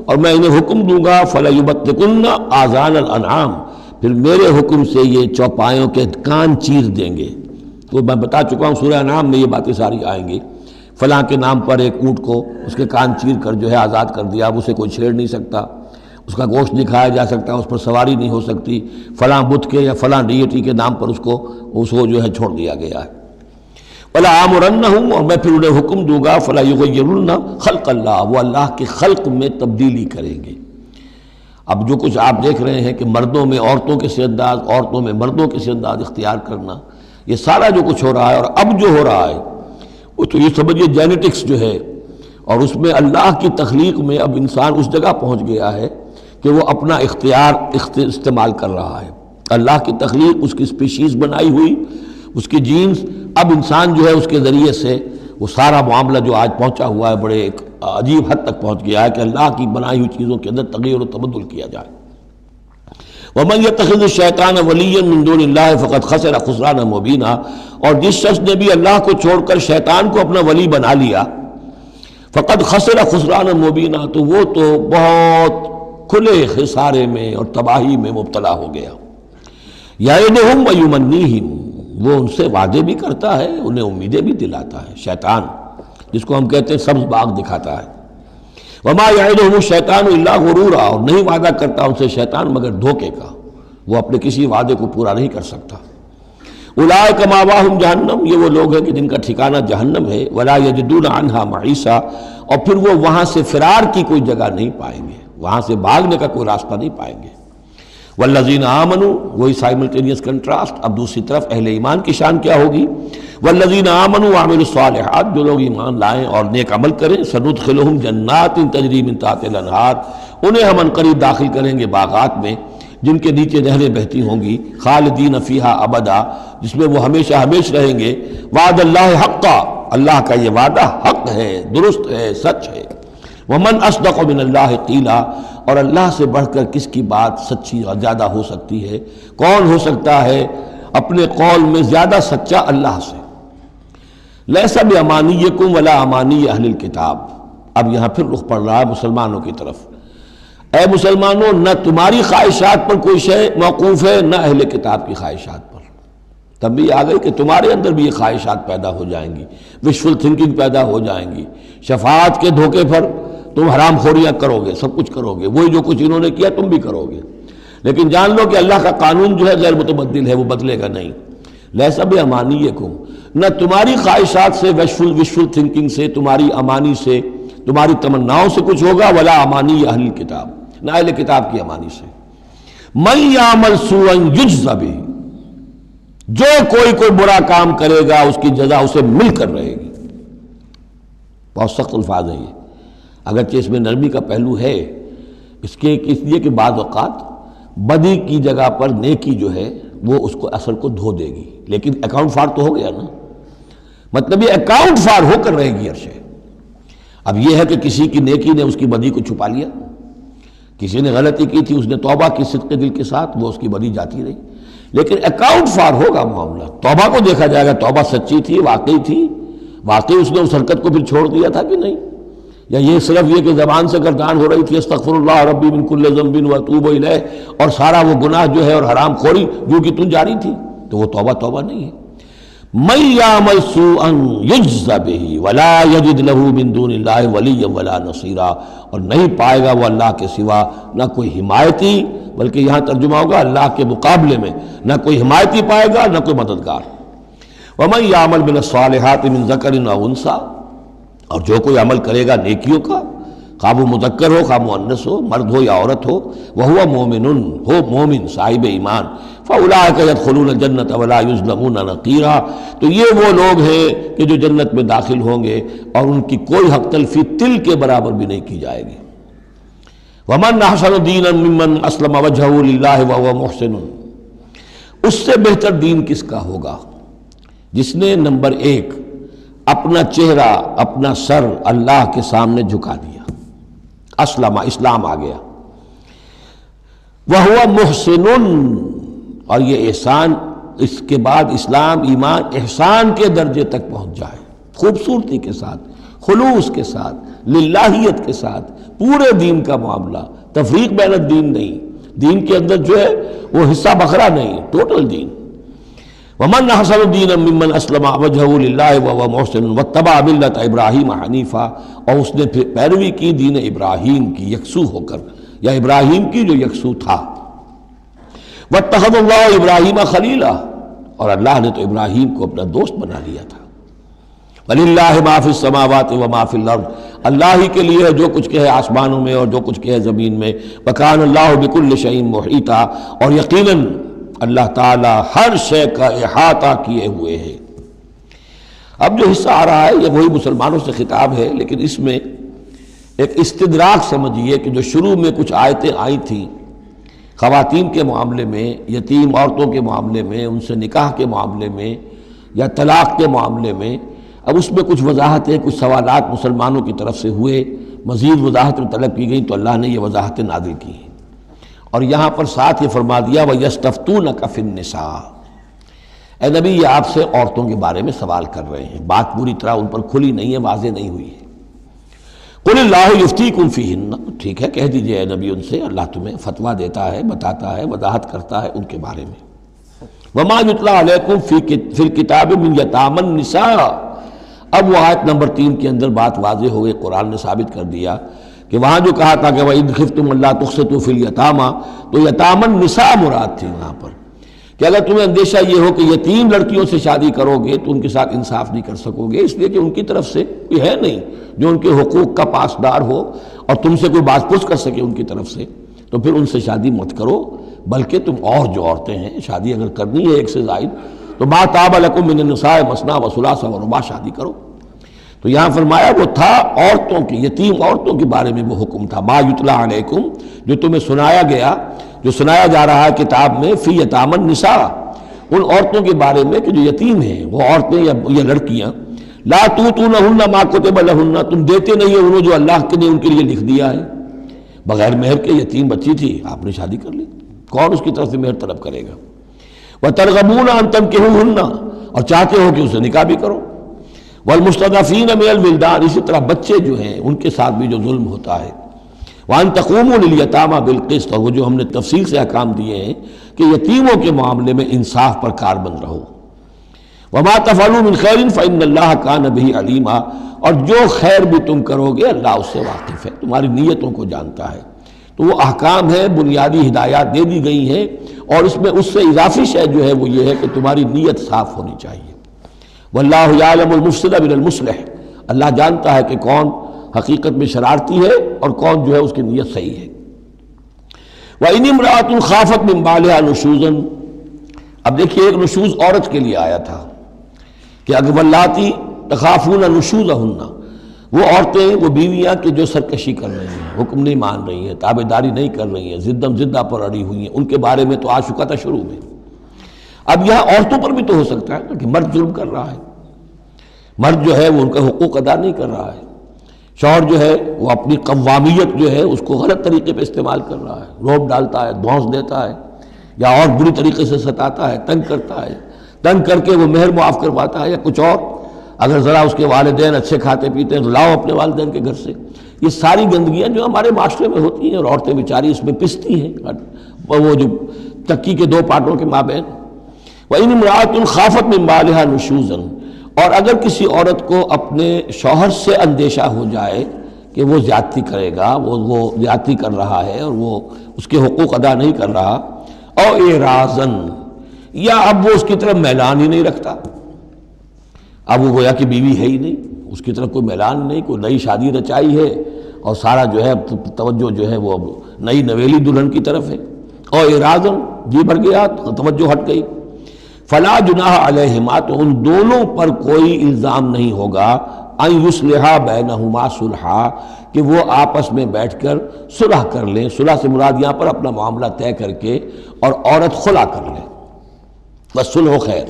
Speaker 1: اور میں انہیں حکم دوں گا، فَلَيُبَتِّكُنَّ آذَانَ الْأَنْعَامِ، پھر میرے حکم سے یہ چوپایوں کے کان چیر دیں گے۔ تو میں بتا چکا ہوں سورہ انعام میں یہ باتیں ساری آئیں گی، فلاں کے نام پر ایک اونٹ کو اس کے کان چیر کر جو ہے آزاد کر دیا، اب اسے کوئی چھیڑ نہیں سکتا، اس کا گوشت نہیں کھایا جا سکتا، اس پر سواری نہیں ہو سکتی، فلاں بت کے یا فلاں ڈیٹی کے نام پر اس کو جو ہے چھوڑ دیا گیا ہے۔ وَلَآمُرَنَّهُمْ، اور میں پھر انہیں حکم دوں گا، فَلَا يُغَيِّرُنَّ خَلْقَ اللَّهِ، وہ اللہ کے خلق میں تبدیلی کریں گے۔ اب جو کچھ آپ دیکھ رہے ہیں کہ مردوں میں عورتوں کے سے انداز، عورتوں میں مردوں کے سے انداز اختیار کرنا، یہ سارا جو کچھ ہو رہا ہے اور اب جو ہو رہا ہے وہ تو یہ سمجھیے جینیٹکس جو ہے، اور اس میں اللہ کی تخلیق میں اب انسان اس جگہ پہنچ گیا ہے کہ وہ اپنا اختیار استعمال کر رہا ہے۔ اللہ کی تخلیق، اس کی سپیشیز بنائی ہوئی، اس کی جینز، اب انسان جو ہے اس کے ذریعے سے وہ سارا معاملہ جو آج پہنچا ہوا ہے بڑے ایک عجیب حد تک پہنچ گیا ہے کہ اللہ کی بنائی ہوئی چیزوں کے اندر تغیر و تبدل کیا جائے۔ وَمَنْ يَتَّخِذِ الشَّيْطَانَ وَلِيًّا مِنْ دُونِ اللَّهِ فَقَدْ خَسِرَ خُسْرَانًا مُبِينًا، اور جس شخص نے بھی اللہ کو چھوڑ کر شیطان کو اپنا ولی بنا لیا، فَقَدْ خَسِرَ خُسْرَانًا مُبِينًا، تو وہ تو بہت کھلے خسارے میں اور تباہی میں مبتلا ہو گیا۔ یعدہم ویمنیہم، وہ ان سے وعدے بھی کرتا ہے، انہیں امیدیں بھی دلاتا ہے، شیطان جس کو ہم کہتے ہیں سبز باغ دکھاتا ہے۔ وما یعدہم الشیطان الا غرورا، اور نہیں وعدہ کرتا ان سے شیطان مگر دھوکے کا، وہ اپنے کسی وعدے کو پورا نہیں کر سکتا۔ اولئک مأواہم جہنم، یہ وہ لوگ ہیں کہ جن کا ٹھکانہ جہنم ہے، ولا یجدون عنہا محیصا، اور پھر وہ وہاں سے فرار کی کوئی جگہ نہیں پائیں گے، وہاں سے بھاگنے کا کوئی راستہ نہیں پائیں گے۔ والذین آمنوا، وہی سائملٹینیس کنٹراسٹ، اب دوسری طرف اہل ایمان کی شان کیا ہوگی؟ والذین آمنوا وعملوا الصالحات، جو لوگ ایمان لائیں اور نیک عمل کریں، سندخلہم جنات تجری من تحتہا الانہار، انہیں ہم عنقریب داخل کریں گے باغات میں جن کے نیچے نہریں بہتی ہوں گی، خالدین فیہا ابدا، جس میں وہ ہمیشہ ہمیش رہیں گے۔ وعد اللہ حقا، اللہ کا یہ وعدہ حق ہے، درست ہے، سچ ہے۔ ومن اصدق من اللہ قیلا، اور اللہ سے بڑھ کر کس کی بات سچی اور زیادہ ہو سکتی ہے؟ کون ہو سکتا ہے اپنے قول میں زیادہ سچا اللہ سے؟ لیس بامانیکم ولا امانی اہل الکتاب، اب یہاں پھر رخ پڑ رہا ہے مسلمانوں کی طرف۔ اے مسلمانوں، نہ تمہاری خواہشات پر کوئی شے موقوف ہے، نہ اہل کتاب کی خواہشات پر۔ تب بھی آ گئی کہ تمہارے اندر بھی یہ خواہشات پیدا ہو جائیں گی، وشفل تھنکنگ پیدا ہو جائیں گی، شفاعت کے دھوکے پر تم حرام خوریاں کرو گے، سب کچھ کرو گے، وہی جو کچھ انہوں نے کیا تم بھی کرو گے۔ لیکن جان لو کہ اللہ کا قانون جو ہے غیر متبدل ہے، وہ بدلے گا نہیں۔ لیس بامانیکم، نہ تمہاری خواہشات سے، وشفل تھنکنگ سے، تمہاری امانی سے، تمہاری تمناؤں سے کچھ ہوگا، ولا امانی اہل کتاب، نہ اہل کتاب کی امانی سے۔ من یعمل سوءا یجز بہ، جو کوئی برا کام کرے گا اس کی جزا اسے مل کر رہے گی۔ بہت سخت الفاظ ہیں یہ، اگرچہ اس میں نرمی کا پہلو ہے، اس لیے کہ بعض اوقات بدی کی جگہ پر نیکی جو ہے وہ اس کو اثر کو دھو دے گی، لیکن اکاؤنٹ فار تو ہو گیا نا، مطلب یہ اکاؤنٹ فار ہو کر رہے گی ہر شے۔ اب یہ ہے کہ کسی کی نیکی نے اس کی بدی کو چھپا لیا، کسی نے غلطی کی تھی، اس نے توبہ کی صدق دل کے ساتھ، وہ اس کی بدی جاتی رہی، لیکن اکاؤنٹ فار ہوگا معاملہ، توبہ کو دیکھا جائے گا، توبہ سچی تھی، واقعی تھی، واقعی اس نے اس حرکت کو پھر چھوڑ دیا تھا کہ نہیں، یا یہ صرف یہ کہ زبان سے گردان ہو رہی تھی استغفر اللہ ربی من کل ذنب واتوب الیہ، اور سارا وہ گناہ جو ہے اور حرام خوری جو کہ تم جاری تھی، تو وہ توبہ نہیں ہے۔ من یعمل سوءا یجز بہ ولا یجد لہ من دون اللہ ولیا ولا نصیرا، اور نہیں پائے گا وہ اللہ کے سوا نہ کوئی حمایتی، بلکہ یہاں ترجمہ ہوگا اللہ کے مقابلے میں نہ کوئی حمایتی پائے گا نہ کوئی مددگار۔ ومن یعمل من الصالحات من ذکر او انثی، اور جو کوئی عمل کرے گا نیکیوں کا، خواہ وہ مذکر ہو خواہ مؤنث ہو، مرد ہو یا عورت ہو، وہو مومن، ہو مومن صاحب ایمان، فاولئک یدخلون الجنۃ ولا یظلمون نقیرا، تو یہ وہ لوگ ہیں کہ جو جنت میں داخل ہوں گے اور ان کی کوئی حق تلفی تل کے برابر بھی نہیں کی جائے گی۔ ومن احسن دینا ممن اسلم وجہہ للہ وہو محسن، اس سے بہتر دین کس کا ہوگا جس نے نمبر 1 اپنا چہرہ اپنا سر اللہ کے سامنے جھکا دیا، اسلم، اسلام آ گیا، وہو محسن، اور یہ احسان، اس کے بعد اسلام ایمان احسان کے درجے تک پہنچ جائے، خوبصورتی کے ساتھ، خلوص کے ساتھ، للہیت کے ساتھ، پورے دین کا معاملہ، تفریق بین الدین نہیں، دین کے اندر جو ہے وہ حصہ بکھرا نہیں، ٹوٹل دین۔ ومن احسن دینا ممن اسلم وجہہ للہ وہو محسن واتبع ملت ابراہیم حنیفا، اور اس نے پھر پیروی کی دین ابراہیم کی یکسو ہو کر، یا ابراہیم کی جو یکسو تھا۔ واتخذ اللہ ابراہیم خلیلا، اور اللہ نے تو ابراہیم کو اپنا دوست بنا لیا تھا۔ وَلِلَّهِ مَا فِي السَّمَاوَاتِ وَمَا فِي الْأَرْضِ، اللہ ہی کے لیے ہے جو کچھ کہ ہے آسمانوں میں اور جو کچھ کہ ہے زمین میں۔ وَكَانَ اللَّهُ بِكُلِّ شَيْءٍ مُحِيطًا، اور یقیناً اللہ تعالی ہر شے کا احاطہ کیے ہوئے ہے۔ اب جو حصہ آ رہا ہے یہ وہی مسلمانوں سے خطاب ہے، لیکن اس میں ایک استدراک سمجھیے کہ جو شروع میں کچھ آیتیں آئی تھیں خواتین کے معاملے میں، یتیم عورتوں کے معاملے میں، ان سے نکاح کے معاملے میں یا طلاق کے معاملے میں، اب اس میں کچھ وضاحتیں، کچھ سوالات مسلمانوں کی طرف سے ہوئے، مزید وضاحتیں طلب کی گئیں تو اللہ نے یہ وضاحتیں نازل کی ہیں، اور یہاں پر ساتھ یہ فرما دیا وَيَسْتَفْتُونَكَ فِي النِّسَاءِ، اے نبی یہ آپ سے عورتوں کے بارے میں سوال کر رہے ہیں، بات پوری طرح ان پر کھلی نہیں ہے، واضح نہیں ہوئی ہے۔ قُلِ اللَّهُ يُفْتِيكُمْ فِيهِنَّ، ٹھیک ہے کہہ دیجئے اے نبی ان سے، اللہ تمہیں فتویٰ دیتا ہے، بتاتا ہے، وضاحت کرتا ہے ان کے بارے میں۔ وَمَا يُتْلَىٰ عَلَيْكُمْ فِي الْكِتَابِ مِنْ يَتَامَى النِّسَاءِ، اب وہ آیت نمبر 3 کے اندر بات واضح ہو گئی، قرآن نے ثابت کر دیا کہ وہاں جو کہا تھا کہ وَإِذْ خِفْتُمْ أَلَّا تُقْسِطُوا فِي الْيَتَامَى، تو یتامى النساء مراد تھی وہاں پر، کہ اگر تمہیں اندیشہ یہ ہو کہ یتیم لڑکیوں سے شادی کرو گے تو ان کے ساتھ انصاف نہیں کر سکو گے، اس لیے کہ ان کی طرف سے کوئی ہے نہیں جو ان کے حقوق کا پاسدار ہو اور تم سے کوئی بات پوچھ کر سکے ان کی طرف سے، تو پھر ان سے شادی مت کرو، بلکہ تم اور جو عورتیں ہیں شادی اگر کرنی ہے ایک سے زائد تو ما طاب لکم من النساء مثنی وثلاث ورباع، شادی کرو۔ تو یہاں فرمایا وہ تھا عورتوں کی، یتیم عورتوں کے بارے میں وہ حکم تھا، ما یتلا علیکم، جو تمہیں سنایا گیا، جو سنایا جا رہا ہے کتاب میں، فی یتام النساء، ان عورتوں کے بارے میں کہ جو یتیم ہیں، وہ عورتیں یا لڑکیاں، لا توتونہن ما کتب لہن، تم دیتے نہیں ہو انہوں جو اللہ نے ان کے لیے لکھ دیا ہے، بغیر مہر کے یتیم بچی تھی آپ نے شادی کر لی، کون اس کی طرف سے مہر طلب کرے گا؟ وترغبون ان تنکحوہن، اور چاہتے ہو کہ اسے نکاح بھی کرو، والمستضعفین من الولدان، اسی طرح بچے جو ہیں ان کے ساتھ بھی جو ظلم ہوتا ہے، وان تقوموا للیتامى بالقسط، اور وہ جو ہم نے تفصیل سے احکام دیے ہیں کہ یتیموں کے معاملے میں انصاف پر کاربند رہو، وما تفعلوا من خیر فإن اللہ کان بہ علیما، اور جو خیر بھی تم کرو گے اللہ اس سے واقف ہے، تمہاری نیتوں کو جانتا ہے۔ تو وہ احکام ہیں، بنیادی ہدایات دے دی گئی ہیں، اور اس میں اس سے اضافی شے جو ہے وہ یہ ہے کہ تمہاری نیت صاف ہونی چاہیے۔ واللہ یعلم المفسد من المصلح، اللہ جانتا ہے کہ کون حقیقت میں شرارتی ہے اور کون جو ہے اس کی نیت صحیح ہے۔ وَإِنِ امْرَأَةٌ خَافَتْ مِنْ بَعْلِهَا نُشُوزًا، اب دیکھیے ایک نشوز عورت کے لیے آیا تھا کہ اگر واللاتی تخافون نشوزہن، وہ عورتیں، وہ بیویاں کہ جو سرکشی کر رہی ہیں، حکم نہیں مان رہی ہیں، تابعداری نہیں کر رہی ہیں، ضدم زدہ پر اڑی ہوئی ہیں، ان کے بارے میں تو آ چکا تھا شروع میں۔ اب یہاں عورتوں پر بھی تو ہو سکتا ہے کہ مرد ظلم کر رہا ہے، مرد جو ہے وہ ان کا حقوق ادا نہیں کر رہا ہے، شوہر جو ہے وہ اپنی قوامیت جو ہے اس کو غلط طریقے پہ استعمال کر رہا ہے، روب ڈالتا ہے، دھونس دیتا ہے، یا اور بری طریقے سے ستاتا ہے، تنگ کرتا ہے، تنگ کر کے وہ مہر معاف کرواتا ہے، یا کچھ اور، اگر ذرا اس کے والدین اچھے کھاتے پیتے ہیں تو لاؤ اپنے والدین کے گھر سے۔ یہ ساری گندگیاں جو ہمارے معاشرے میں ہوتی ہیں اور عورتیں بیچاری اس میں پستی ہیں، وہ جو چکی کے دو پارٹوں کے مابین۔ وَإِنِ امْرَأَةٌ خَافَتْ مِنْ بَعْلِهَا نُشُوزًا، اور اگر کسی عورت کو اپنے شوہر سے اندیشہ ہو جائے کہ وہ زیادتی کرے گا، وہ زیادتی کر رہا ہے اور وہ اس کے حقوق ادا نہیں کر رہا، او اعراضاً، یا اب وہ اس کی طرف میلان ہی نہیں رکھتا، اب وہ گویا کہ بیوی ہے ہی نہیں، اس کی طرف کوئی میلان نہیں، کوئی نئی شادی رچائی ہے اور سارا جو ہے توجہ جو ہے وہ اب نئی نویلی دلہن کی طرف ہے، او اعراضاً، جی بڑھ گیا، توجہ ہٹ گئی، فلا جناح علیہما، تو ان دونوں پر کوئی الزام نہیں ہوگا، ان یصلحا بینہما صلحا، کہ وہ آپس میں بیٹھ کر صلح کر لیں۔ صلح سے مراد یہاں پر اپنا معاملہ طے کر کے اور عورت خلا کر لے، بس صلح خیر۔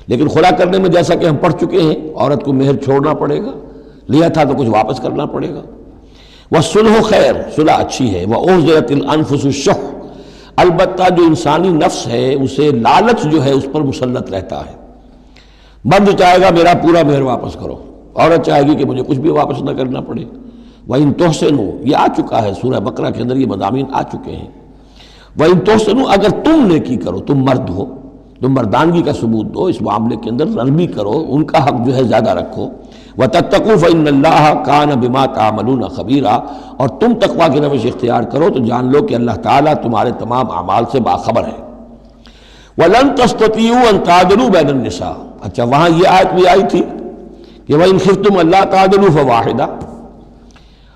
Speaker 1: لیکن خلا کرنے میں جیسا کہ ہم پڑھ چکے ہیں، عورت کو مہر چھوڑنا پڑے گا، لیا تھا تو کچھ واپس کرنا پڑے گا۔ والصلح خیر، صلح اچھی ہے۔ وأحضرت الأنفس الشح، البتہ جو انسانی نفس ہے اسے لالچ جو ہے اس پر مسلط رہتا ہے، مرد چاہے گا میرا پورا مہر واپس کرو، عورت چاہے گی کہ مجھے کچھ بھی واپس نہ کرنا پڑے۔ وَإِن تُحْسِنُوا، یہ آ چکا ہے سورہ بقرہ کے اندر، یہ مضامین آ چکے ہیں۔ وَإِن تُحْسِنُوا، اگر تم نیکی کرو، تم مرد ہو، تم مردانگی کا ثبوت دو، اس معاملے کے اندر نرمی کرو، ان کا حق جو ہے زیادہ رکھو۔ وَتَتَّقُوا فَإِنَّ اللَّهَ كَانَ بِمَا تَعْمَلُونَ خَبِيرًا، اور تم تقویٰ کی روش اختیار کرو تو جان لو کہ اللہ تعالیٰ تمہارے تمام اعمال سے باخبر ہے۔ وَلَن تَسْتَطِيعُوا أَن تَعْدِلُوا بَيْنَ النِّسَاءِ، اچھا وہاں یہ آیت بھی آئی تھی کہ وَإِنْ خِفْتُمْ أَلَّا تَعْدِلُوا فَوَاحِدَةً،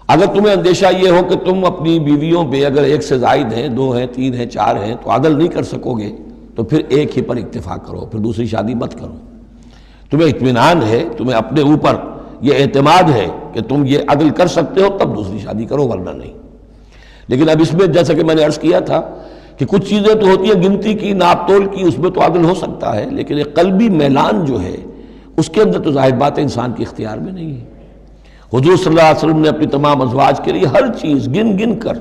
Speaker 1: اگر تمہیں اندیشہ یہ ہو کہ تم اپنی بیویوں پہ اگر ایک سے زائد ہیں، دو ہیں، تین ہیں، چار ہیں، تو عدل نہیں کر سکو گے، تو پھر ایک ہی پر اکتفا کرو، پھر دوسری شادی مت کرو۔ تمہیں اطمینان ہے، تمہیں اپنے اوپر یہ اعتماد ہے کہ تم یہ عدل کر سکتے ہو، تب دوسری شادی کرو، ورنہ نہیں۔ لیکن اب اس میں جیسا کہ میں نے عرض کیا تھا کہ کچھ چیزیں تو ہوتی ہیں گنتی کی، ناپ تول کی، اس میں تو عدل ہو سکتا ہے، لیکن ایک قلبی میلان جو ہے اس کے اندر تو ظاہر بات ہے انسان کے اختیار میں نہیں ہے۔ حضور صلی اللہ علیہ وسلم نے اپنی تمام ازواج کے لیے ہر چیز گن گن کر،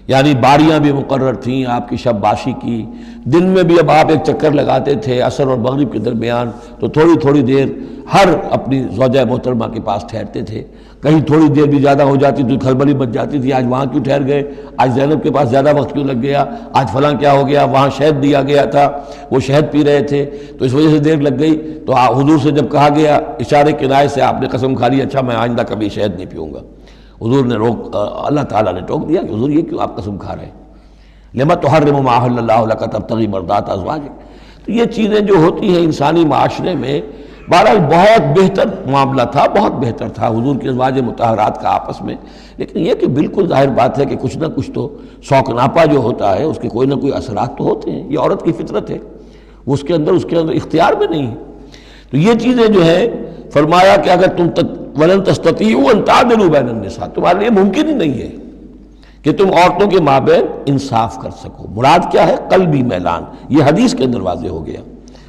Speaker 1: یعنی باریاں بھی مقرر تھیں آپ کی شب باشی کی، دن میں بھی اب آپ ایک چکر لگاتے تھے عصر اور مغرب کے درمیان، تو تھوڑی تھوڑی دیر ہر اپنی زوجہ محترمہ کے پاس ٹھہرتے تھے، کہیں تھوڑی دیر بھی زیادہ ہو جاتی تو کھلبلی مچ جاتی تھی، آج وہاں کیوں ٹھہر گئے، آج زینب کے پاس زیادہ وقت کیوں لگ گیا، آج فلاں کیا ہو گیا، وہاں شہد دیا گیا تھا وہ شہد پی رہے تھے تو اس وجہ سے دیر لگ گئی۔ تو حضور سے جب کہا گیا اشارے کنائے سے، آپ نے قسم کھا لی اچھا میں آئندہ کبھی شہد نہیں پیوں گا، حضور نے اللہ تعالیٰ نے ٹوک دیا کہ حضور یہ کیوں آپ قسم کھا رہے ہیں، لما تحرم ما احل اللہ لک تبتغی مرضات ازواجک۔ تو یہ چیزیں جو ہوتی ہیں انسانی معاشرے میں، بہرحال بہت بہتر معاملہ تھا، بہت بہتر تھا حضور کی ازواج مطہرات کا آپس میں، لیکن یہ کہ بالکل ظاہر بات ہے کہ کچھ نہ کچھ تو شوق ناپا جو ہوتا ہے اس کے کوئی نہ کوئی اثرات تو ہوتے ہیں، یہ عورت کی فطرت ہے، وہ اس کے اندر اختیار میں نہیں ہے۔ تو یہ چیزیں جو ہے فرمایا کہ اگر تم وَلَن تَسْتَطِيعُوا أَن تَعْدِلُوا بَيْنَ النِّسَاءِ، تمہارے لیے ممکن ہی نہیں ہے کہ تم عورتوں کے مابین انصاف کر سکو۔ مراد کیا ہے؟ قلبی میلان، یہ حدیث کے اندر واضح ہو گیا۔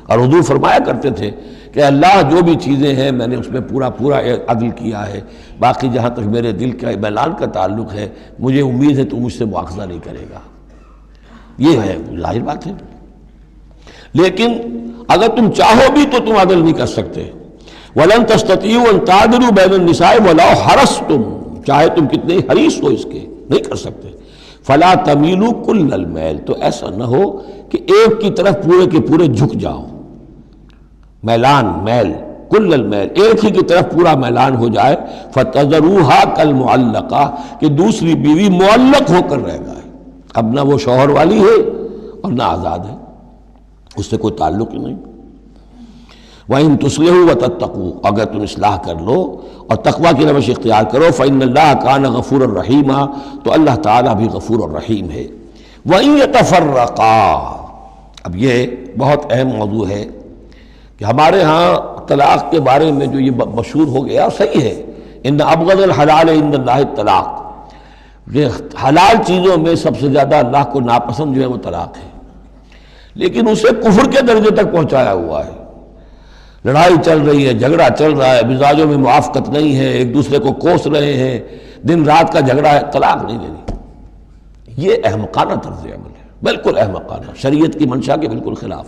Speaker 1: اور حضور فرمایا کرتے تھے کہ اللہ جو بھی چیزیں ہیں میں نے اس میں پورا عدل کیا ہے، باقی جہاں تک میرے دل کا میلان کا تعلق ہے مجھے امید ہے تو مجھ سے مواخذہ نہیں کرے گا، یہ ہے ظاہر بات ہے۔ لیکن اگر تم چاہو بھی تو تم عدل نہیں کر سکتے۔ وَلَن تَسْتَطِيعُوا أَن تَعْدِلُوا بَيْنَ النِّسَاءِ وَلَوْ حَرَصْتُمْ، چاہے تم کتنے حریص ہو اس کے، نہیں کر سکتے۔ فَلَا تَمِيلُوا كُلَّ الْمَيْلِ، تو ایسا نہ ہو کہ ایک کی طرف پورے کے پورے جھک جاؤ، میلان، میل، کل المیل، ایک ہی کی طرف پورا میلان ہو جائے، فَتَذَرُوهَا كَالْمُعَلَّقَةِ، کہ دوسری بیوی معلق ہو کر رہ گئے، اب نہ وہ شوہر والی ہے اور نہ آزاد ہے، اس سے کوئی تعلق ہی نہیں۔ وَإِن تُصْلِحُوا وَتَتَّقُوا، اگر تم اصلاح کر لو اور تقویٰ کی روش اختیار کرو، فَإِنَّ اللَّهَ كَانَ غَفُورًا رَحِيمًا، تو اللہ تعالیٰ بھی غفور الرحیم ہے۔ وَإِن يَتَفَرَّقَا، اب یہ بہت اہم موضوع ہے کہ ہمارے ہاں طلاق کے بارے میں جو یہ مشہور ہو گیا صحیح ہے، ان ابغض الحلال عند اللہ الطلاق، یہ حلال چیزوں میں سب سے زیادہ اللہ کو ناپسند جو ہے وہ طلاق ہے، لیکن اسے کفر کے درجے تک پہنچایا ہوا ہے۔ لڑائی چل رہی ہے، جھگڑا چل رہا ہے، مزاجوں میں موافقت نہیں ہے، ایک دوسرے کو کوس رہے ہیں، دن رات کا جھگڑا ہے، طلاق نہیں دینی. یہ احمقانہ طرز عمل ہے، بالکل احمقانہ، شریعت کی منشا کے بالکل خلاف.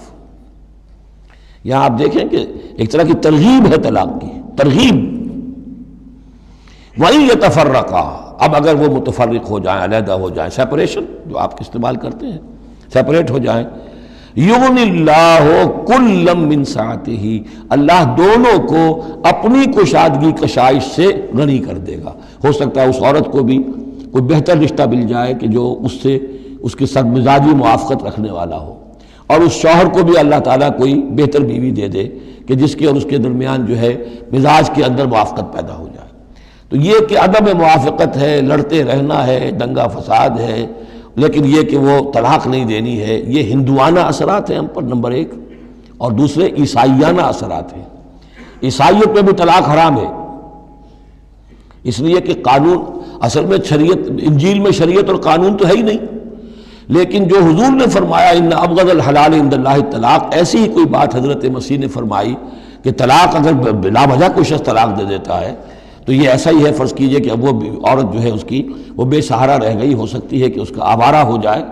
Speaker 1: یہاں آپ دیکھیں کہ ایک طرح کی ترغیب ہے طلاق کی، ترغیب. وَإِن يَتَفَرَّقَا، اب اگر وہ متفرق ہو جائیں، علیحدہ ہو جائیں، سیپریشن جو آپ استعمال کرتے ہیں، سیپریٹ ہو جائیں، یغن اللہ کلا من سعتہ، اللہ دونوں کو اپنی کشادگی کشائش سے غنی کر دے گا. ہو سکتا ہے اس عورت کو بھی کوئی بہتر رشتہ مل جائے کہ جو اس سے اس کے ساتھ مزاجی موافقت رکھنے والا ہو، اور اس شوہر کو بھی اللہ تعالیٰ کوئی بہتر بیوی دے دے کہ جس کے اور اس کے درمیان جو ہے مزاج کے اندر موافقت پیدا ہو جائے. تو یہ کہ عدم موافقت ہے، لڑتے رہنا ہے، دنگا فساد ہے، لیکن یہ کہ وہ طلاق نہیں دینی ہے، یہ ہندوانہ اثرات ہیں ہم پر نمبر ایک، اور دوسرے عیسائیانہ اثرات ہیں. عیسائیت میں بھی طلاق حرام ہے، اس لیے کہ قانون اصل میں شریعت، انجیل میں شریعت اور قانون تو ہے ہی نہیں، لیکن جو حضور نے فرمایا ان ابغض الحلال عند اللہ الطلاق، ایسی ہی کوئی بات حضرت مسیح نے فرمائی کہ طلاق اگر بلا وجہ کوئی شخص طلاق دے دیتا ہے تو یہ ایسا ہی ہے، فرض کیجئے کہ اب وہ عورت جو ہے اس کی وہ بے سہارا رہ گئی، ہو سکتی ہے کہ اس کا آوارہ ہو جائے،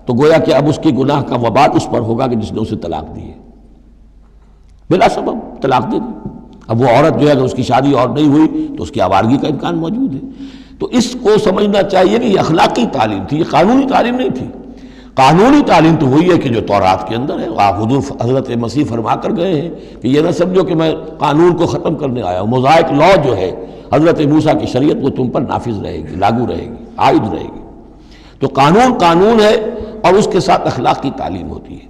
Speaker 1: تو گویا کہ اب اس کی گناہ کا وبال اس پر ہوگا کہ جس نے اسے طلاق دی ہے، بلا سبب طلاق دے دی. اب وہ عورت جو ہے اگر اس کی شادی اور نہیں ہوئی تو اس کی آوارگی کا امکان موجود ہے. تو اس کو سمجھنا چاہیے کہ یہ اخلاقی تعلیم تھی، یہ قانونی تعلیم نہیں تھی. قانونی تعلیم تو وہی ہے کہ جو تورات کے اندر ہے. آپ حضور حضرت مسیح فرما کر گئے ہیں کہ یہ نہ سمجھو کہ میں قانون کو ختم کرنے آیا ہوں. موزائک لا جو ہے حضرت موسیٰ کی شریعت وہ تم پر نافذ رہے گی، لاگو رہے گی، عائد رہے گی. تو قانون قانون ہے اور اس کے ساتھ اخلاقی تعلیم ہوتی ہے.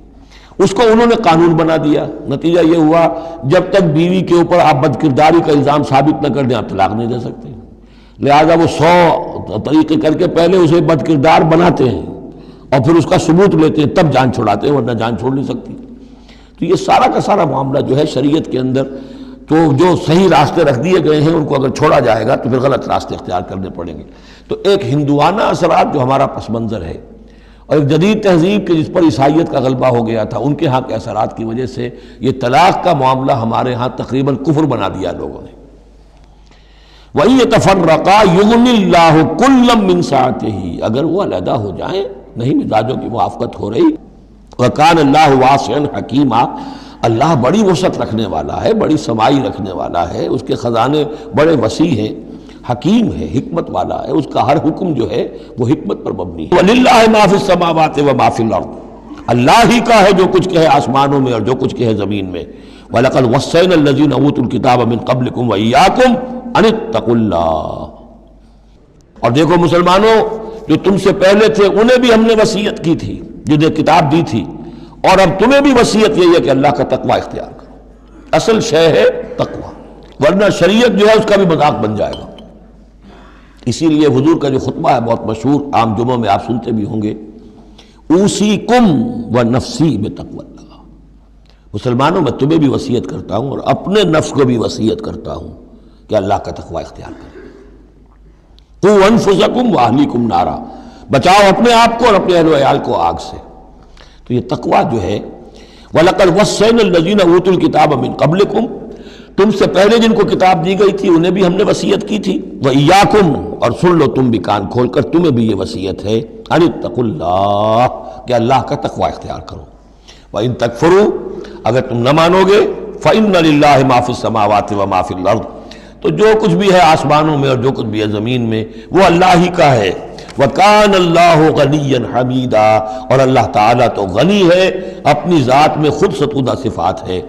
Speaker 1: اس کو انہوں نے قانون بنا دیا، نتیجہ یہ ہوا جب تک بیوی کے اوپر آپ بد کرداری کا الزام ثابت نہ کر دیں آپ طلاق نہیں دے سکتے. لہذا وہ 100 طریقے کر کے پہلے اسے بد کردار بناتے ہیں اور پھر اس کا ثبوت لیتے ہیں، تب جان چھڑاتے ہیں، ورنہ جان چھوڑ نہیں سکتی. تو یہ سارا کا سارا معاملہ جو ہے شریعت کے اندر تو جو صحیح راستے رکھ دیے گئے ہیں ان کو اگر چھوڑا جائے گا تو پھر غلط راستے اختیار کرنے پڑیں گے. تو ایک ہندوانہ اثرات جو ہمارا پس منظر ہے، اور ایک جدید تہذیب کے جس پر عیسائیت کا غلبہ ہو گیا تھا، ان کے ہاں کے اثرات کی وجہ سے یہ طلاق کا معاملہ ہمارے ہاں تقریباً کفر بنا دیا لوگوں نے. وَإِن يَتَفَرَّقَا يُغْنِ اللَّهُ كُلًّا مِّن سَعَتِهِ، اگر وہ علیحدہ ہو جائیں، نہیں مزاجوں کی موافقت ہو رہی. وَكَانَ اللَّهُ وَاسِعًا حَكِيمًا، اللہ بڑی وسعت رکھنے والا ہے، بڑی سمائی رکھنے والا ہے، اس کے خزانے بڑے وسیع ہیں، حکیم ہے، حکمت والا ہے، اس کا ہر حکم جو ہے وہ حکمت پر مبنی ہے. وَلِلَّهِ مَا فِي السَّمَاوَاتِ وَمَا فِي الْأَرْضِ، اللہ ہی کا ہے جو کچھ کہ ہے آسمانوں میں اور جو کچھ کہ ہے زمین میں. وَلَقَدْ وَصَّيْنَا الَّذِينَ أُوتُوا الْكِتَابَ مِنْ قَبْلِكُمْ وَإِيَّاكُمْ أَنِ اتَّقُوا اللَّهَ، اور دیکھو مسلمانوں جو تم سے پہلے تھے انہیں بھی ہم نے وصیت کی تھی، جنہیں کتاب دی تھی، اور اب تمہیں بھی وصیت یہی ہے کہ اللہ کا تقوی اختیار کرو. اصل شے ہے تقوی، ورنہ شریعت جو ہے اس کا بھی مذاق بن جائے گا. اسی لیے حضور کا جو خطبہ ہے بہت مشہور، عام جمعوں میں آپ سنتے بھی ہوں گے، اوصیکم ونفسی بتقوی اللہ، مسلمانوں میں تمہیں بھی وصیت کرتا ہوں اور اپنے نفس کو بھی وصیت کرتا ہوں کہ اللہ کا تقوی اختیار کریں. قوا انفسکم واہلیکم نارا، بچاؤ اپنے آپ کو اور اپنے اہل و عیال کو آگ سے. تو یہ تقوی جو ہے، وَلَقَدْ وَصَّيْنَا الَّذِينَ أُوتُوا الْكِتَابَ مِنْ قَبْلِكُمْ، تم سے پہلے جن کو کتاب دی گئی تھی انہیں بھی ہم نے وصیت کی تھی. وَإِيَّاكُمْ، اور سن لو تم بھی کان کھول کر، تمہیں بھی یہ وصیت ہے، أَنِ اتَّقُوا اللَّهَ، کہ اللہ کا تقوی اختیار کرو. وَإِن تَكْفُرُوا، اگر تم نہ مانو گے، فَإِنَّ لِلَّهِ مَا فِي السَّمَاوَاتِ وَمَا فِي الْأَرْضِ، تو جو کچھ بھی ہے آسمانوں میں اور جو کچھ بھی ہے زمین میں وہ اللہ ہی کا ہے. وَكَانَ اللَّهُ غَنِيًّا حَمِيدًا، اور اللہ تعالیٰ تو غنی ہے، اپنی ذات میں خود ستودہ صفات ہے.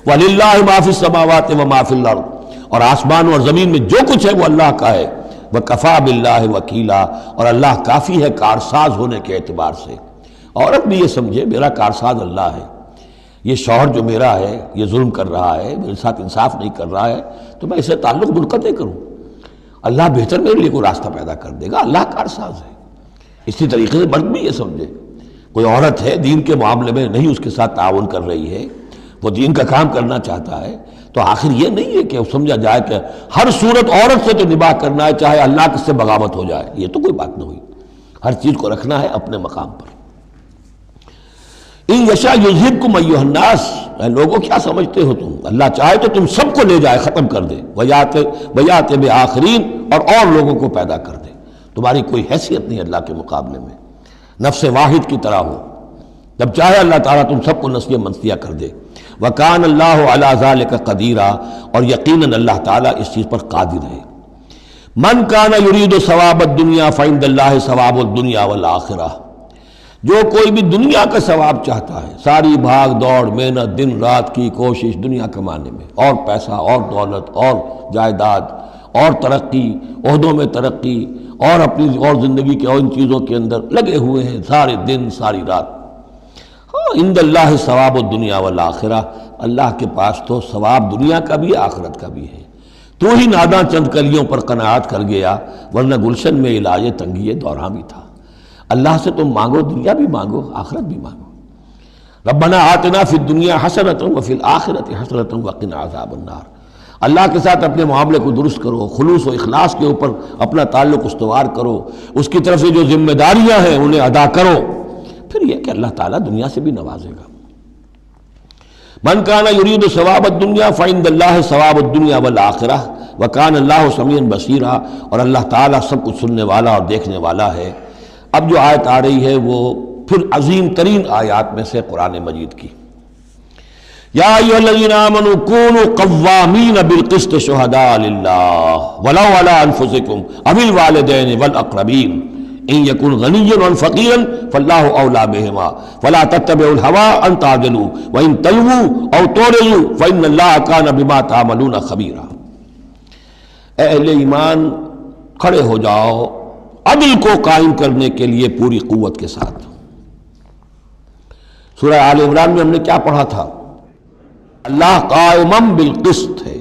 Speaker 1: وَلِلَّهِ مَا فِي السَّمَاوَاتِ وَمَا فِي الْأَرْضِ، اور آسمانوں اور زمین میں جو کچھ ہے وہ اللہ کا ہے. وَكَفَى بِاللَّهِ وَكِيلًا، اور اللہ کافی ہے کارساز ہونے کے اعتبار سے. عورت بھی یہ سمجھے میرا کارساز اللہ ہے، یہ شوہر جو میرا ہے یہ ظلم کر رہا ہے، میرے ساتھ انصاف نہیں کر رہا ہے، تو میں اسے تعلق منقطع کروں، اللہ بہتر میرے لیے کوئی راستہ پیدا کر دے گا، اللہ کارساز ہے. اسی طریقے سے مرد بھی یہ سمجھے، کوئی عورت ہے دین کے معاملے میں نہیں اس کے ساتھ تعاون کر رہی ہے، وہ دین کا کام کرنا چاہتا ہے، تو آخر یہ نہیں ہے کہ سمجھا جائے کہ ہر صورت عورت سے تو نباہ کرنا ہے چاہے اللہ کس سے بغاوت ہو جائے، یہ تو کوئی بات نہ ہوئی. ہر چیز کو رکھنا ہے اپنے مقام پر. ان یشاء یذہبکم ایھا الناس، اے لوگوں کیا سمجھتے ہو تم، اللہ چاہے تو تم سب کو لے جائے، ختم کر دے، ویات بآخرین، اور لوگوں کو پیدا کر دے، تمہاری کوئی حیثیت نہیں اللہ کے مقابلے میں، نفس واحد کی طرح ہو، جب چاہے اللہ تعالیٰ تم سب کو نسیہ منسیہ کر دے۔ وَكَانَ اللَّهُ عَلَى ذَلِكَ قَدِيرًا، اور یقیناً اللہ تعالیٰ اس چیز پر قادر ہے۔ من کان یرید ثواب الدنیا فعند اللہ ثواب الدنیا والآخرہ، جو کوئی بھی دنیا کا ثواب چاہتا ہے، ساری بھاگ دوڑ محنت دن رات کی کوشش دنیا کمانے میں، اور پیسہ اور دولت اور جائیداد اور ترقی، عہدوں میں ترقی، اور اپنی اور زندگی کے اور ان چیزوں کے اندر لگے ہوئے ہیں سارے دن ساری رات، عند اللہ ثواب الدنیا والآخرہ، اللہ کے پاس تو ثواب دنیا کا بھی آخرت کا بھی ہے۔ تو ہی ناداں چند کلیوں پر قناعت کر گیا، ورنہ گلشن میں علاج تنگی دوراں بھی تھا۔ اللہ سے تم مانگو، دنیا بھی مانگو، آخرت بھی مانگو۔ ربنا آتنا فی الدنیا حسنۃ وفی الآخرۃ حسنۃ وقنا عذاب النار۔ اللہ کے ساتھ اپنے معاملے کو درست کرو، خلوص و اخلاص کے اوپر اپنا تعلق استوار کرو، اس کی طرف سے جو ذمہ داریاں ہیں انہیں ادا کرو، پھر یہ کہ اللہ تعالیٰ دنیا سے بھی نوازے گا۔ من کان یرید ثواب الدنیا فعند اللہ ثواب الدنیا والآخرہ وکان اللہ سمیعا بصیرا، اور اللہ تعالیٰ سب کچھ سننے والا اور دیکھنے والا ہے۔ اب جو آیت آ رہی ہے وہ پھر عظیم ترین آیات میں سے قرآن مجید کی، یا ایھا الذین آمنوا کونوا قوامین بالقسط شہداء للہ ولو علی انفسکم او الوالدین والاقربین ان یکن غنیا و فقیرا فاللہ اولیٰ بہما فلا تتبعوا الہوی ان تعدلوا وان تلووا او تعرضوا فان اللہ کان بما تعملون خبیرا۔ اے اہل ایمان، کھڑے ہو جاؤ عدل کو قائم کرنے کے لیے پوری قوت کے ساتھ۔ سورہ آل عمران میں ہم نے کیا پڑھا تھا؟ اللہ قائما بالقسط ہے،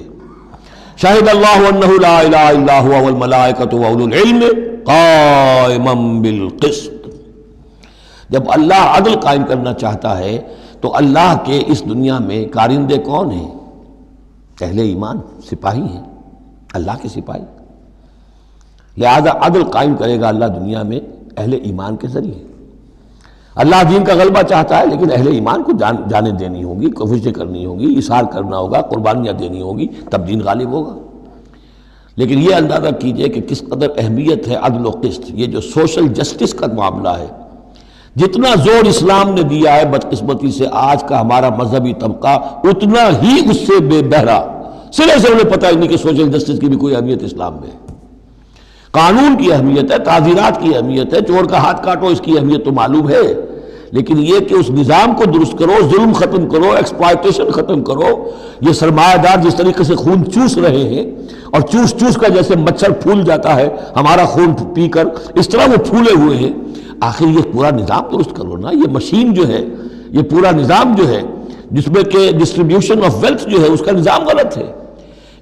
Speaker 1: شہد اللہ انہ لا الہ الا هو والملائکۃ واولو العلم قائما بالقسط۔ جب اللہ عدل قائم کرنا چاہتا ہے تو اللہ کے اس دنیا میں کارندے کون ہیں؟ اہل ایمان، سپاہی ہیں، اللہ کے سپاہی۔ لہذا عدل قائم کرے گا اللہ دنیا میں اہل ایمان کے ذریعے۔ اللہ دین کا غلبہ چاہتا ہے، لیکن اہل ایمان کو جانیں دینی ہوگی، کوششیں کرنی ہوگی، اثار کرنا ہوگا، قربانیاں دینی ہوگی، تب دین غالب ہوگا۔ لیکن یہ اندازہ کیجئے کہ کس قدر اہمیت ہے عدل و قسط، یہ جو سوشل جسٹس کا معاملہ ہے، جتنا زور اسلام نے دیا ہے بدقسمتی سے آج کا ہمارا مذہبی طبقہ اتنا ہی اس سے بے بہرا، سرے سے انہیں پتہ ہی نہیں کہ سوشل جسٹس کی بھی کوئی اہمیت اسلام میں ہے۔ قانون کی اہمیت ہے، تعزیرات کی اہمیت ہے، چور کا ہاتھ کاٹو اس کی اہمیت تو معلوم ہے، لیکن یہ کہ اس نظام کو درست کرو، ظلم ختم کرو، ایکسپلائٹیشن ختم کرو۔ یہ سرمایہ دار جس طریقے سے خون چوس رہے ہیں، اور چوس چوس کر جیسے مچھر پھول جاتا ہے ہمارا خون پی کر، اس طرح وہ پھولے ہوئے ہیں، آخر یہ پورا نظام درست کرو نا۔ یہ مشین جو ہے، یہ پورا نظام جو ہے جس میں کہ ڈسٹریبیوشن آف ویلتھ جو ہے اس کا نظام غلط ہے۔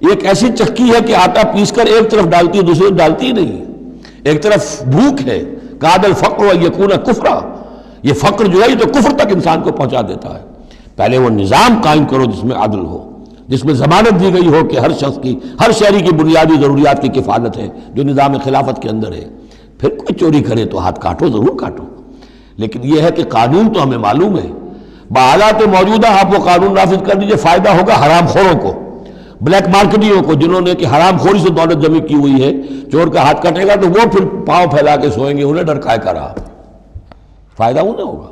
Speaker 1: ایک ایسی چکی ہے کہ آٹا پیس کر ایک طرف ڈالتی ہے، دوسری طرف ڈالتی ہی نہیں، ایک طرف بھوک ہے، کاد الفقر و یکون کفرا، یہ فقر جو ہے یہ تو کفر تک انسان کو پہنچا دیتا ہے۔ پہلے وہ نظام قائم کرو جس میں عدل ہو، جس میں ضمانت دی گئی ہو کہ ہر شخص کی، ہر شہری کی بنیادی ضروریات کی کفالت ہے، جو نظام خلافت کے اندر ہے۔ پھر کوئی چوری کرے تو ہاتھ کاٹو، ضرور کاٹو، لیکن یہ ہے کہ قانون تو ہمیں معلوم ہے، بحالات موجودہ آپ وہ قانون نافذ کر دیجئے، فائدہ ہوگا حرام خوروں کو، بلیک مارکیٹیوں کو، جنہوں نے کہ حرام خوری سے دولت جمع کی ہوئی ہے۔ چور کا ہاتھ کٹے گا تو وہ پھر پاؤں پھیلا کے سوئیں گے، انہیں ڈر کائے کا رہا، فائدہ انہیں ہوگا۔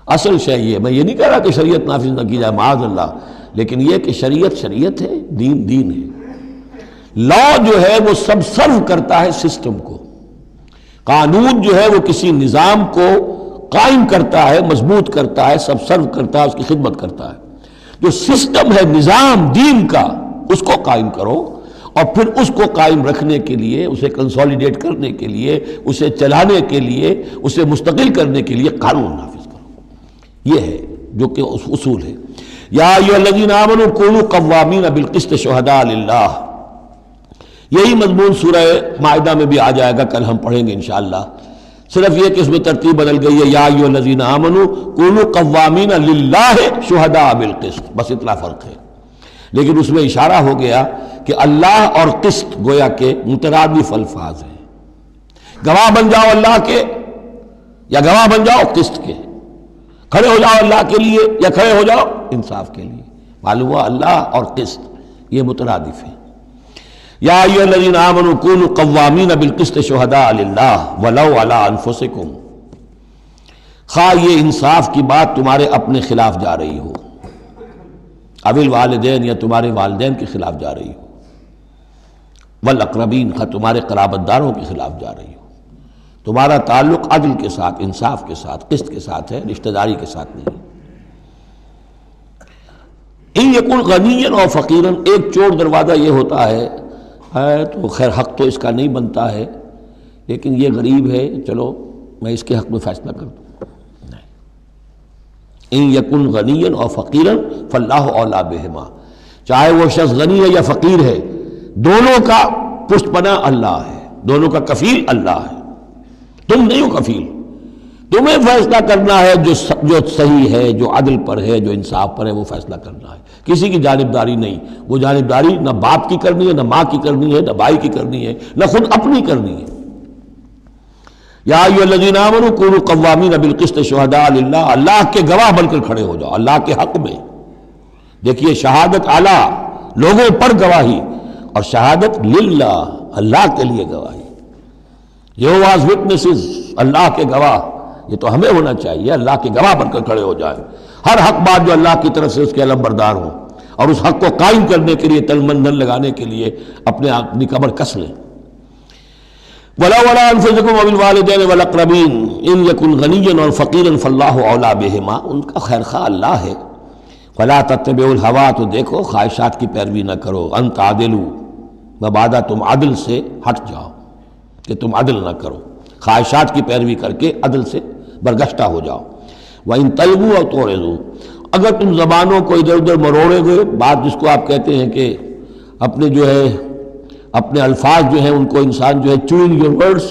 Speaker 1: اصل شے یہ، میں یہ نہیں کہہ رہا کہ شریعت نافذ نہ کی جائے، معاذ اللہ، لیکن یہ کہ شریعت شریعت ہے، دین دین ہے۔ لا جو ہے وہ سب سرو کرتا ہے سسٹم کو، قانون جو ہے وہ کسی نظام کو قائم کرتا ہے، مضبوط کرتا ہے، سب سرو کرتا ہے، اس کی خدمت کرتا ہے۔ جو سسٹم ہے نظام دین کا، اس کو قائم کرو، اور پھر اس کو قائم رکھنے کے لیے، اسے کنسولیڈیٹ کرنے کے لیے، اسے چلانے کے لیے، اسے مستقل کرنے کے لیے قانون نافذ کرو۔ یہ ہے جو کہ اصول ہے۔ یا ایھا الذین آمنوا کونوا قوامین بالقسط شہداء للہ، یہی مضمون سورہ مائدہ میں بھی آ جائے گا، کل ہم پڑھیں گے انشاءاللہ۔ صرف یہ کہ اس میں ترتیب بدل گئی ہے، یا ایھا الذین آمنوا کونوا قوامین للہ شہداء بالقسط، بس اتنا فرق ہے۔ لیکن اس میں اشارہ ہو گیا کہ اللہ اور قسط گویا کہ مترادف الفاظ ہیں۔ گواہ بن جاؤ اللہ کے، یا گواہ بن جاؤ قسط کے۔ کھڑے ہو جاؤ اللہ کے لیے یا کھڑے ہو جاؤ انصاف کے لیے. معلوم ہوا اللہ اور قسط یہ مترادف ہیں. یا ایھا الذین آمنوا کونوا قوامین بالقسط شہداء للہ ولو علی انفسکم. خواہ یہ انصاف کی بات تمہارے اپنے خلاف جا رہی ہو، او الوالدین یا تمہارے والدین کے خلاف جا رہی ہو، والاقربین خواہ تمہارے قرابت داروں کے خلاف جا رہی ہو. تمہارا تعلق عدل کے ساتھ، انصاف کے ساتھ، قسط کے ساتھ ہے، رشتہ داری کے ساتھ نہیں. ان یکن غنیا اور فقیرا، ایک چور دروازہ یہ ہوتا ہے تو خیر حق تو اس کا نہیں بنتا ہے، لیکن یہ غریب ہے، چلو میں اس کے حق میں فیصلہ کر دوں. ان یکن غنیا اور فقیرا فاللہ اولیٰ بہما. چاہے وہ شخص غنی ہے یا فقیر ہے، دونوں کا پشت پناہ اللہ ہے، دونوں کا کفیل اللہ ہے. تم نہیں ہو کفیل، تمہیں فیصلہ کرنا ہے جو صحیح ہے، جو عدل پر ہے، جو انصاف پر ہے، وہ فیصلہ کرنا ہے. کسی کی جانبداری نہیں. وہ جانبداری نہ باپ کی کرنی ہے، نہ ماں کی کرنی ہے، نہ بھائی کی کرنی ہے، نہ خود اپنی کرنی ہے. یا ایھا الذین آمنوا کونوا قوامین بالقسط شہداء للہ. اللہ کے گواہ بن کر کھڑے ہو جاؤ اللہ کے حق میں. دیکھیے شہادت اعلیٰ، لوگوں پر گواہی، اور شہادت للہ، اللہ کے لیے گواہی. یہوہاز وٹنسز، اللہ کے گواہ. یہ تو ہمیں ہونا چاہیے، اللہ کے گواہ بن کر کھڑے ہو جائیں. ہر حق بات جو اللہ کی طرف سے اس کے علم بردار ہوں، اور اس حق کو قائم کرنے کے لیے تن من دھن لگانے کے لیے اپنی کمر کس لیں. وَلَوْ عَلَىٰ أَنفُسِكُمْ وَبِالْوَالِدَيْنِ وَالْأَقْرَبِينَ إِن يَكُنْ غَنِيًّا أَوْ فَقِيرًا فَاللَّهُ أَوْلَىٰ بِهِمَا. ان کا خیر خواہ اللہ ہے. فَلَا تَتَّبِعُوا الْهَوَىٰ، تو دیکھو خواہشات کی پیروی نہ کرو. أَن تَعْدِلُوا، مبادا تم عدل سے ہٹ جاؤ، کہ تم عدل نہ کرو، خواہشات کی پیروی کر کے عدل سے برگشتہ ہو جاؤ. وَإِن تَلْوُوا أَوْ تُعْرِضُوا، اگر تم زبانوں کو ادھر ادھر مروڑے گے، بات جس کو آپ کہتے ہیں کہ اپنے الفاظ جو ہیں ان کو انسان جو ہے چوئنگ یور ورڈز،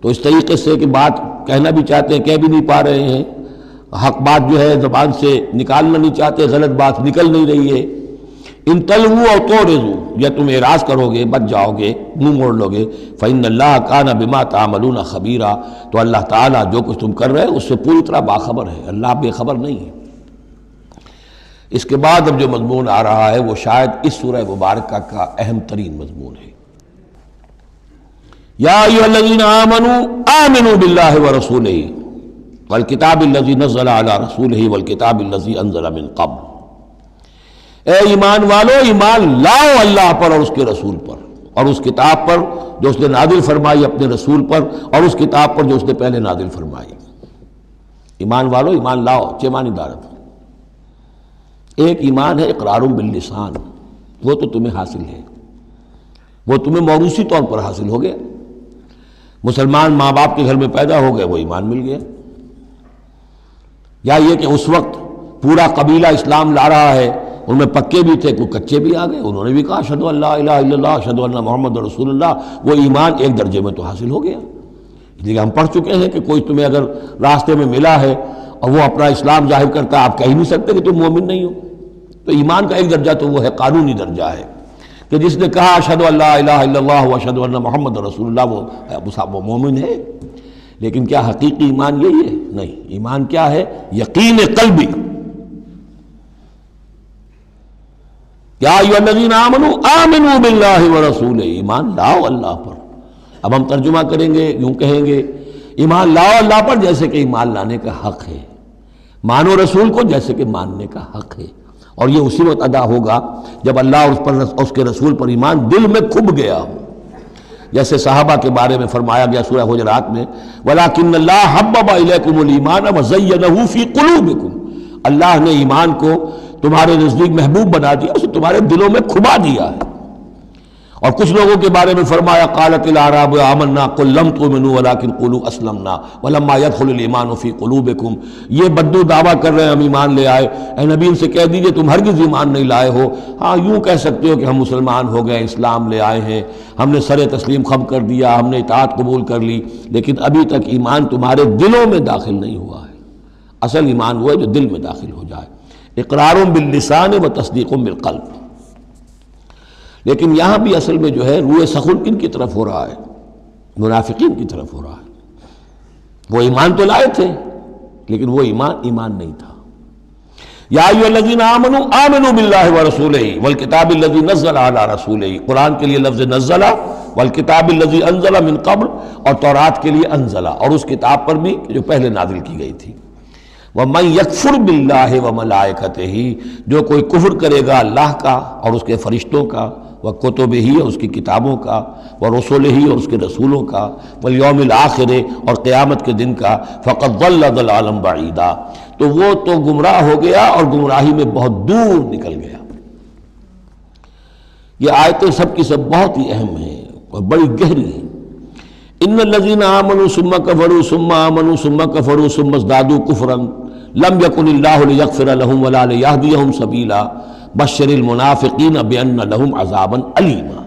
Speaker 1: تو اس طریقے سے کہ بات کہنا بھی چاہتے ہیں کہہ بھی نہیں پا رہے ہیں، حق بات جو ہے زبان سے نکالنا نہیں چاہتے، غلط بات نکل نہیں رہی ہے. ان تلووا او تعرضوا، یا تم اعراض کرو گے، بچ جاؤ گے، منہ موڑ لو گے. فإن اللہ کان بما تعملون خبیرا، تو اللہ تعالیٰ جو کچھ تم کر رہے ہو اس سے پوری طرح باخبر ہے، اللہ بے خبر نہیں ہے. اس کے بعد اب جو مضمون آ رہا ہے وہ شاید اس سورہ مبارکہ کا اہم ترین مضمون ہے. یا ایھا الذین آمنوا آمنوا باللہ ورسولہ والکتاب الذی نزل علی رسولہ والکتاب الذی انزل من قبل. اے ایمان والو، ایمان لاؤ اللہ پر اور اس کے رسول پر، اور اس کتاب پر جو اس نے نازل فرمائی اپنے رسول پر، اور اس کتاب پر جو اس نے پہلے نازل فرمائی. ایمان والو، ایمان لاؤ، چھ معنی دارت. ایک ایمان ہے اقرار باللسان، وہ تو تمہیں حاصل ہے، وہ تمہیں موروثی طور پر حاصل ہو گیا. مسلمان ماں باپ کے گھر میں پیدا ہو گئے، وہ ایمان مل گیا. یا یہ کہ اس وقت پورا قبیلہ اسلام لا رہا ہے، ان میں پکے بھی تھے، کوئی کچے بھی آ گئے، انہوں نے بھی کہا اشہد ان لا الہ الا اللہ اشہد ان محمد رسول اللہ. وہ ایمان ایک درجے میں تو حاصل ہو گیا. اس لیے ہم پڑھ چکے ہیں کہ کوئی تمہیں اگر راستے میں ملا ہے اور وہ اپنا اسلام ظاہر کرتا ہے، آپ کہہ نہیں سکتے کہ تم مومن نہیں ہو. تو ایمان کا ایک درجہ تو وہ ہے، قانونی درجہ ہے، کہ جس نے کہا اشہد ان لا الہ الا اللہ واشہد ان محمد رسول اللہ، وہ مومن ہے. لیکن کیا حقیقی ایمان یہی ہے؟ نہیں. ایمان کیا ہے؟ یقین قلبی. یا ایھا الذین آمنوا آمنوا باللہ ورسولہ، ایمان لاؤ اللہ پر. اب ہم ترجمہ کریں گے، یوں کہیں گے ایمان لاؤ اللہ پر جیسے کہ ایمان لانے کا حق ہے، مانو رسول کو جیسے کہ ماننے کا حق ہے. اور یہ اسی وقت ادا ہوگا جب اللہ اور اس کے رسول پر ایمان دل میں کھب گیا ہو. جیسے صحابہ کے بارے میں فرمایا گیا سورہ حجرات میں، وَلَٰكِنَّ اللَّهَ حَبَّبَ إِلَيْكُمُ الْإِيمَانَ وَزَيَّنَهُ فِي قُلُوبِكُمْ. اللہ نے ایمان کو تمہارے نزدیک محبوب بنا دیا، اسے تمہارے دلوں میں کھبا دیا ہے. اور کچھ لوگوں کے بارے میں فرمایا قالت الاعراب آمنا قل لم تؤمنوا ولكن قولوا اسلمنا ولما يدخل الايمان في قلوبكم. یہ بدو دعویٰ کر رہے ہیں ہم ایمان لے آئے. اے نبی ان سے کہہ دیجئے تم ہرگز ایمان نہیں لائے ہو. ہاں یوں کہہ سکتے ہو کہ ہم مسلمان ہو گئے، اسلام لے آئے ہیں، ہم نے سر تسلیم خم کر دیا، ہم نے اطاعت قبول کر لی، لیکن ابھی تک ایمان تمہارے دلوں میں داخل نہیں ہوا ہے. اصل ایمان وہ ہے جو دل میں داخل ہو جائے. اقرار باللسان و تصدیق بالقلب. لیکن یہاں بھی اصل میں جو ہے روئے سخن کن کی طرف ہو رہا ہے؟ منافقین کی طرف ہو رہا ہے. وہ ایمان تو لائے تھے لیکن وہ ایمان نہیں تھا۔ یا ایھا الذین آمنوا آمنوا باللہ ورسولہ والکتاب الذی نزل علی رسولہ، قرآن کے لیے لفظ نزلہ، والکتاب الذی انزل من قبل، اور تورات کے لیے انزلہ، اور اس کتاب پر بھی جو پہلے نازل کی گئی تھی۔ وَمَن يَكْفُرْ بِاللَّهِ وَمَلَائِكَتِهِ، جو کوئی کفر کرے گا اللہ کا اور اس کے فرشتوں کا، وَكُتُبِهِ اور اس کی کتابوں کا، وَرُسُلِهِ اور اس کے رسولوں کا، وَالْيَوْمِ الْآخِرِ اور قیامت کے دن کا، فَقَدْ ضَلَّ ضَلَالًا بَعِيدًا، تو وہ تو گمراہ ہو گیا اور گمراہی میں بہت دور نکل گیا۔ یہ آیتیں سب کی سب بہت ہی اہم ہیں اور بڑی گہری ہیں۔ ان الذین آمنوا ثم کفروا ثم آمنوا ثم کفروا ثم ازدادوا کفرا لم یکن اللہ لیغفر لهم ولا لیہدیہم سبیلا بشر المنافقین بان لهم عذابا الیما۔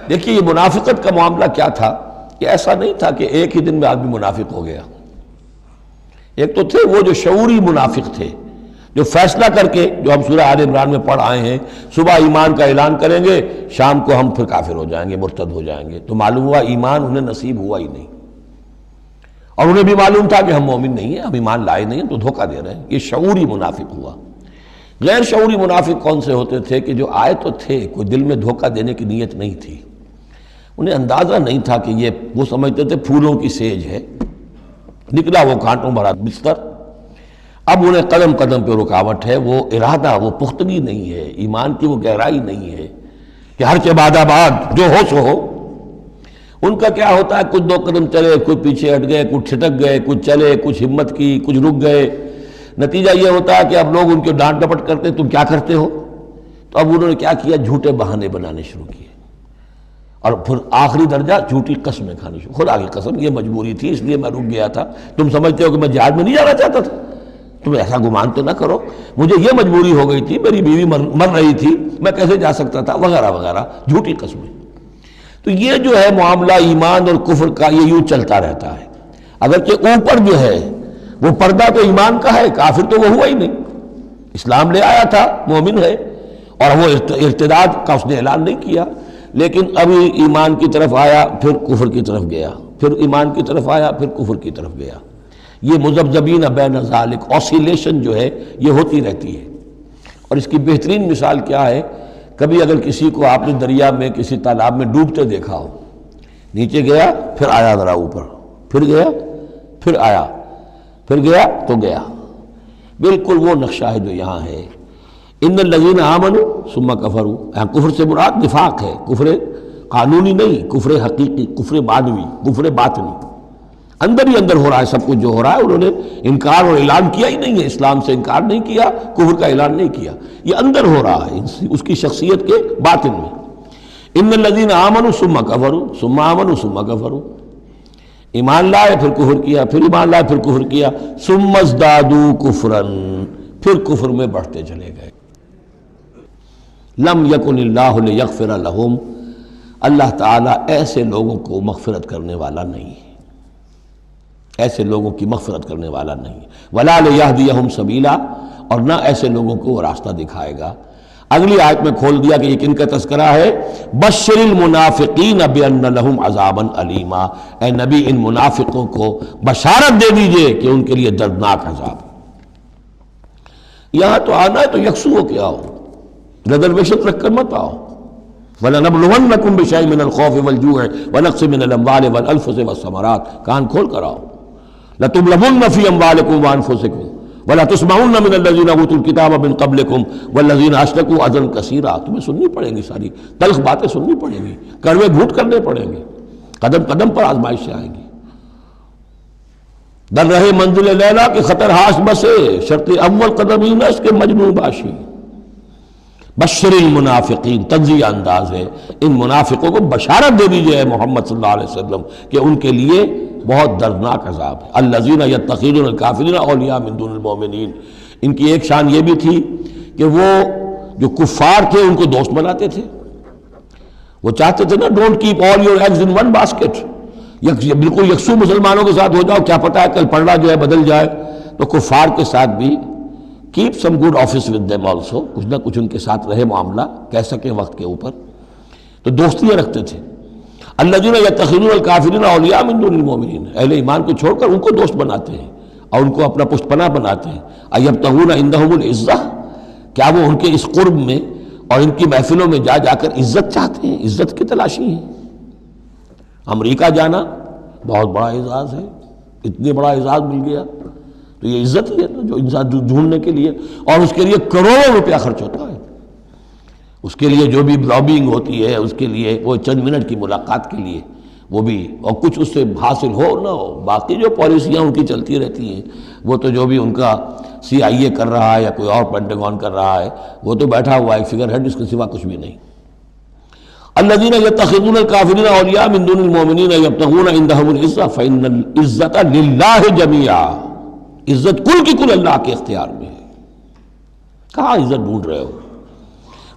Speaker 1: دیکھیے یہ منافقت کا معاملہ کیا تھا کہ ایسا نہیں تھا کہ ایک ہی دن میں آدمی منافق ہو گیا۔ ایک تو تھے وہ جو شعوری منافق تھے، جو فیصلہ کر کے، جو ہم سورہ آل عمران میں پڑھ آئے ہیں، صبح ایمان کا اعلان کریں گے، شام کو ہم پھر کافر ہو جائیں گے، مرتد ہو جائیں گے، تو معلوم ہوا ایمان انہیں نصیب ہوا ہی نہیں، اور انہیں بھی معلوم تھا کہ ہم مومن نہیں ہیں، ہم ایمان لائے نہیں ہیں، تو دھوکہ دے رہے ہیں۔ یہ شعوری منافق ہوا۔ غیر شعوری منافق کون سے ہوتے تھے کہ جو آئے تو تھے، کوئی دل میں دھوکہ دینے کی نیت نہیں تھی، انہیں اندازہ نہیں تھا کہ یہ، وہ سمجھتے تھے پھولوں کی سیج ہے، نکلا وہ کانٹوں بھرا بستر۔ اب انہیں قدم قدم پہ رکاوٹ ہے، وہ ارادہ، وہ پختگی نہیں ہے، ایمان کی وہ گہرائی نہیں ہے کہ ہر کے بعد آباد جو ہو سو ہو۔ ان کا کیا ہوتا ہے، کچھ دو قدم چلے، کچھ پیچھے ہٹ گئے، کچھ چھٹک گئے، کچھ چلے، کچھ ہمت کی، کچھ رک گئے۔ نتیجہ یہ ہوتا ہے کہ اب لوگ ان کے ڈانٹ ڈپٹ کرتے، تم کیا کرتے ہو؟ تو اب انہوں نے کیا کیا، جھوٹے بہانے بنانے شروع کیے، اور پھر آخری درجہ جھوٹی قسمیں کھانی شروع۔ خدا کی قسم یہ مجبوری تھی، اس لیے میں رک گیا تھا، تم سمجھتے ہو کہ میں جہاد میں نہیں جانا چاہتا تھا، تم ایسا گمان تو نہ کرو، مجھے یہ مجبوری ہو گئی تھی، میری بیوی مر رہی تھی، میں کیسے جا سکتا تھا، وغیرہ وغیرہ، جھوٹی قسمیں۔ تو یہ جو ہے معاملہ ایمان اور کفر کا، یہ یوں چلتا رہتا ہے۔ اگرچہ اوپر جو ہے وہ پردہ تو ایمان کا ہے، کافر تو وہ ہوا ہی نہیں، اسلام لے آیا تھا، مومن ہے، اور وہ ارتداد کا اس نے اعلان نہیں کیا، لیکن ابھی ایمان کی طرف آیا، پھر کفر کی طرف گیا، پھر ایمان کی طرف آیا، پھر کفر کی طرف گیا۔ یہ مذبذبین بین ذالک، اوسیلیشن جو ہے یہ ہوتی رہتی ہے۔ اور اس کی بہترین مثال کیا ہے، کبھی اگر کسی کو آپ نے دریا میں، کسی تالاب میں ڈوبتے دیکھا ہو، نیچے گیا پھر آیا ذرا اوپر، پھر گیا پھر آیا، پھر گیا تو گیا، بالکل وہ نقشہ ہے جو یہاں ہے۔ ان الذین آمنوا ثم کفروا، یہاں کفر سے مراد نفاق ہے، کفر قانونی نہیں، کفر حقیقی، کفر معنوی، کفر باطنی، اندر ہی اندر ہو رہا ہے سب کچھ جو ہو رہا ہے۔ انہوں نے انکار اور اعلان کیا ہی نہیں ہے، اسلام سے انکار نہیں کیا، کفر کا اعلان نہیں کیا، یہ اندر ہو رہا ہے اس کی شخصیت کے باطن میں۔ ان الذین آمنوا ثم کفروا ثم آمنوا ثم کفروا، ایمان لائے پھر کفر کیا، پھر ایمان لائے پھر کفر کیا، ثم ازدادوا کفرا، پھر کفر میں بڑھتے چلے گئے۔ لم یکن اللہ لیغفر لہم، اللہ تعالیٰ ایسے لوگوں کو مغفرت کرنے والا نہیں ہے، ایسے لوگوں کی مغفرت کرنے والا نہیں ہے۔ ولا لیہدیہم سبیلا، اور نہ ایسے لوگوں کو وہ راستہ دکھائے گا۔ اگلی آیت میں کھول دیا کہ یہ کن کا تذکرہ ہے، بشر المنافقین بان لہم عذابا علیما، اے نبی ان منافقوں کو بشارت دے دیجئے کہ ان کے لیے دردناک عذاب۔ یہاں تو آنا ہے تو یکسو ہو کے آؤ، ریزرویشن رکھ کر مت آؤ۔ وَلَنَبْلُوَنَّكُمْ بِشَيْءٍ مِّنَ الْخَوْفِ وَالْجُوعِ وَنَقْصٍ مِّنَ الْأَمْوَالِ وَالْأَنفُسِ وَالثَّمَرَاتِ، کان کھول کر آؤ۔ لَتُبْلَوُنَّ فِي أَمْوَالِكُمْ وَأَنفُسِكُمْ وَلَتُسْمَعُنَّ مِنَ الَّذِينَ أُوتُوا الْكِتَابَ مِن قَبْلِكُمْ وَالَّذِينَ أَشْرَكُوا أَذًى كَثِيرًا، تمہیں سننی پڑیں گی، ساری تلخ باتیں سننی پڑیں گی، کڑوے گھونٹ کرنے پڑیں گے، قدم قدم پر آزمائشیں آئیں گی۔ در رہے منزل لیلا کے خطر ہاش بسے، شرط اول قدم ہی نہ اس کے مجنون باشی۔ بشر المنافقین، تنزیہ انداز ہے، ان منافقوں کو بشارت دے دیجئے اے محمد صلی اللہ علیہ وسلم کہ ان کے لیے بہت دردناک عذاب ہے۔ الذین یتخذون الکافرین اولیاء من دون المؤمنین، ان کی ایک شان یہ بھی تھی کہ وہ جو کفار تھے ان کو دوست بناتے تھے، وہ چاہتے تھے نا don't keep all your eggs in one basket, بالکل یکسو مسلمانوں کے ساتھ ہو جاؤ، کیا پتہ ہے کل پلڑا جو ہے بدل جائے، تو کفار کے ساتھ بھی keep some good office with them also, کچھ نہ کچھ ان کے ساتھ رہے معاملہ، کہہ سکیں وقت کے اوپر، تو دوستیاں رکھتے تھے۔ الذین یتخذون الکافرین اولیاء من دون المؤمنین، اہل ایمان کو چھوڑ کر ان کو دوست بناتے ہیں، اور ان کو اپنا پشت پناہ بناتے ہیں۔ ایبتغون عندہم العزہ، کیا وہ ان کے اس قرب میں اور ان کی محفلوں میں جا جا کر عزت چاہتے ہیں، عزت کی تلاشی ہے؟ امریکہ جانا بہت بڑا اعزاز ہے، اتنے بڑا اعزاز مل گیا تو یہ عزت ہی ہے نا، جو انسان ڈھونڈنے کے لیے، اور اس کے لیے کروڑوں روپیہ خرچ ہوتا ہے، اس کے لیے جو بھی لابینگ ہوتی ہے، اس کے لیے وہ چند منٹ کی ملاقات کے لیے وہ بھی، اور کچھ اس سے حاصل ہو نہ ہو، باقی جو پالیسیاں ان کی چلتی رہتی ہیں وہ تو جو بھی ان کا CIA کر رہا ہے یا کوئی اور پینٹاگون کر رہا ہے وہ تو بیٹھا ہوا ہے فگر ہیڈ، اس کے سوا کچھ بھی نہیں۔ الذین یتخذون الکافرین اولیاء من دون المؤمنین یبتغون عندہم العزہ فإن العزۃ للہ جمیعا، عزت کل کی کل اللہ کے اختیار میں ہے۔ کہاں عزت ڈھونڈ رہے ہو؟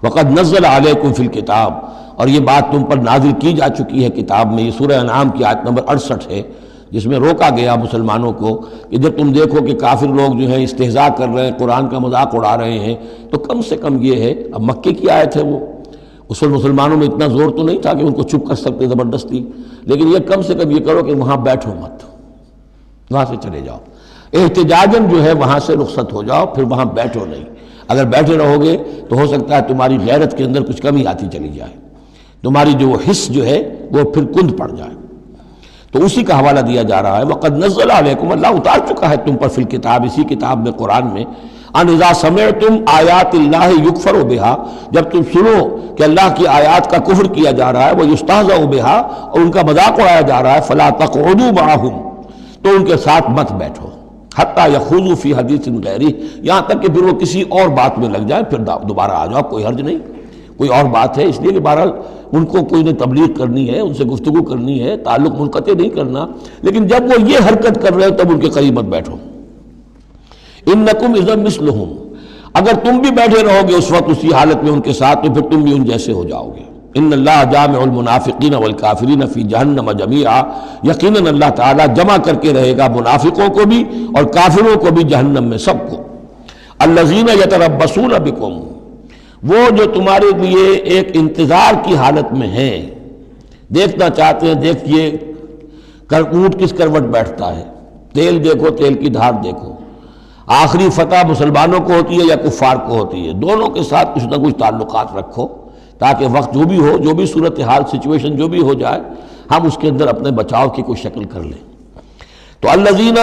Speaker 1: وقد نزل علیکم فی الکتاب، اور یہ بات تم پر نازل کی جا چکی ہے کتاب میں، یہ سورہ انعام کی آیت نمبر 68 ہے، جس میں روکا گیا مسلمانوں کو کہ جب تم دیکھو کہ کافر لوگ جو ہیں استہزاء کر رہے ہیں، قرآن کا مذاق اڑا رہے ہیں، تو کم سے کم یہ ہے، اب مکے کی آیت ہے وہ، اس وقت مسلمانوں میں اتنا زور تو نہیں تھا کہ ان کو چپ کر سکتے زبردستی، لیکن یہ کم سے کم یہ کرو کہ وہاں بیٹھو مت، وہاں سے چلے جاؤ، احتجاجاً جو ہے وہاں سے رخصت ہو جاؤ، پھر وہاں بیٹھو نہیں۔ اگر بیٹھے رہو گے تو ہو سکتا ہے تمہاری غیرت کے اندر کچھ کمی آتی چلی جائے، تمہاری جو حس جو ہے وہ پھر کند پڑ جائے۔ تو اسی کا حوالہ دیا جا رہا ہے، وقد نزل علیکم، اللہ اتار چکا ہے تم پر فی الکتاب، اسی کتاب میں قرآن میں، ان اذا سمعتم آیات اللہ یکفر بہا، جب تم سنو کہ اللہ کی آیات کا کفر کیا جا رہا ہے، وہ یستہزأ بہا، اور ان کا مذاق اڑایا جا رہا ہے، فلا تقعدوا معہم، تو ان کے ساتھ مت بیٹھو، حتی یخوضوا فی حدیث غیرہ، یہاں تک کہ پھر وہ کسی اور بات میں لگ جائے، پھر دوبارہ آ جاؤ، کوئی حرج نہیں، کوئی اور بات ہے، اس لیے کہ بہرحال ان کو کوئی نے تبلیغ کرنی ہے، ان سے گفتگو کرنی ہے، تعلق منقطع نہیں کرنا، لیکن جب وہ یہ حرکت کر رہے ہو تب ان کے قریب مت بیٹھو۔ انکم اذا مثلہم، اگر تم بھی بیٹھے رہو گے اس وقت اسی حالت میں ان کے ساتھ تو پھر تم بھی ان جیسے ہو جاؤ گے۔ ان اللہ جامع المنافقین والکافرین فی جہنم جمیعا، یقیناً اللہ تعالیٰ جمع کر کے رہے گا منافقوں کو بھی اور کافروں کو بھی جہنم میں سب کو۔ الذین یتربصون بکم، وہ جو تمہارے لیے ایک انتظار کی حالت میں ہیں، دیکھنا چاہتے ہیں، دیکھیے اونٹ کس کروٹ بیٹھتا ہے، تیل دیکھو، تیل کی دھار دیکھو، آخری فتح مسلمانوں کو ہوتی ہے یا کفار کو ہوتی ہے، دونوں کے ساتھ کچھ نہ کچھ تعلقات رکھو تاکہ وقت جو بھی ہو، جو بھی صورتحال سچویشن جو بھی ہو جائے، ہم اس کے اندر اپنے بچاؤ کی کوئی شکل کر لیں۔ تو الذین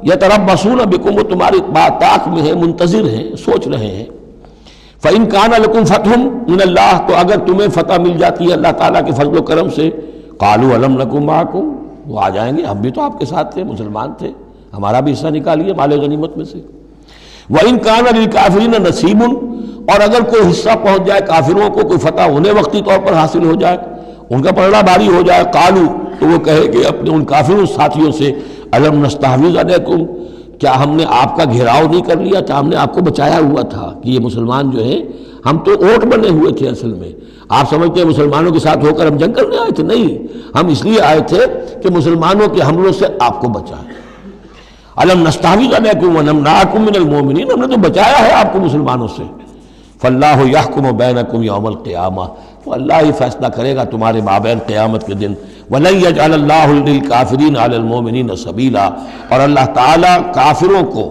Speaker 1: یتربصون بکم، وہ تمہاری بات طاق میں ہیں، منتظر ہیں، سوچ رہے ہیں۔ فَإِن كَانَ لَكُمْ فَتْحٌ مِّنَ اللَّهِ، تو اگر تمہیں فتح مل جاتی ہے اللہ تعالیٰ کے فضل و کرم سے، قَالُوا أَلَمْ نَكُن مَّعَكُمْ، وہ آ جائیں گے، ہم بھی تو آپ کے ساتھ تھے، مسلمان تھے، ہمارا بھی حصہ نکالیے مال غنیمت میں سے۔ وَإِن كَانَ لِلْكَافِرِينَ نَصِيبٌ، اور اگر کوئی حصہ پہنچ جائے کافروں کو، کوئی فتح انہیں وقتی طور پر حاصل ہو جائے، ان کا پلڑا بھاری ہو جائے، قالوا، تو وہ کہے کہ اپنے ان کافروں ساتھیوں سے، أَلَمْ نَسْتَحْوِذْ عَلَيْكُمْ، کیا ہم نے آپ کا گھیراؤ نہیں کر لیا تھا، ہم نے آپ کو بچایا ہوا تھا کہ یہ مسلمان جو ہیں، ہم تو اوٹ بنے ہوئے تھے اصل میں، آپ سمجھتے ہیں مسلمانوں کے ساتھ ہو کر ہم جنگ کرنے آئے تھے، نہیں، ہم اس لیے آئے تھے کہ مسلمانوں کے حملوں سے آپ کو بچائیں۔ أَلَمْ نَسْتَحْوِذْ عَلَيْكُمْ وَنَمْنَعْكُمْ مِنَ الْمُؤْمِنِينَ، ہم نے تو بچایا ہے آپ کو مسلمانوں سے۔ فَاللَّهُ يَحْكُمُ بَيْنَكُمْ يَوْمَ الْقِيَامَةِ، تو اللہ ہی فیصلہ کرے گا تمہارے مابین قیامت کے دن۔ وَلَن يَجْعَلَ اللَّهُ لِلْكَافِرِينَ عَلَى الْمُؤْمِنِينَ سَبِيلًا، اور اللہ تعالیٰ کافروں کو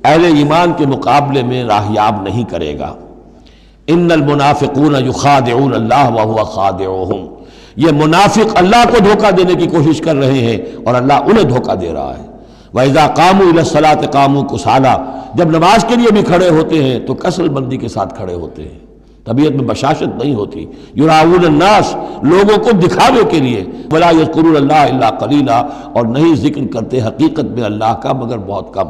Speaker 1: اہل ایمان کے مقابلے میں راہیاب نہیں کرے گا۔ ان المنافقون یخادعون اللہ وهو خادعهم، یہ منافق اللہ کو دھوکہ دینے کی کوشش کر رہے ہیں اور اللہ انہیں دھوکہ دے رہا ہے۔ وَإِذَا قَامُوا إِلَى الصَّلَاةِ قَامُوا كُسَالَىٰ، جب نماز کے لیے بھی کھڑے ہوتے ہیں تو کسل بندی کے ساتھ کھڑے ہوتے ہیں، طبیعت میں بشاشت نہیں ہوتی۔ یراؤون الناس، لوگوں کو دکھاوے کے لیے، وَلَا يَذْكُرُونَ اللَّهَ إِلَّا قَلِيلًا، اور نہیں ذکر کرتے حقیقت میں اللہ کا مگر بہت کم۔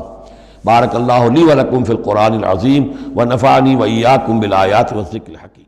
Speaker 1: بارک اللہ لی ولکم فی القرآن العظیم ونفعنی وإیاکم بالآیات والذکر الحکیم۔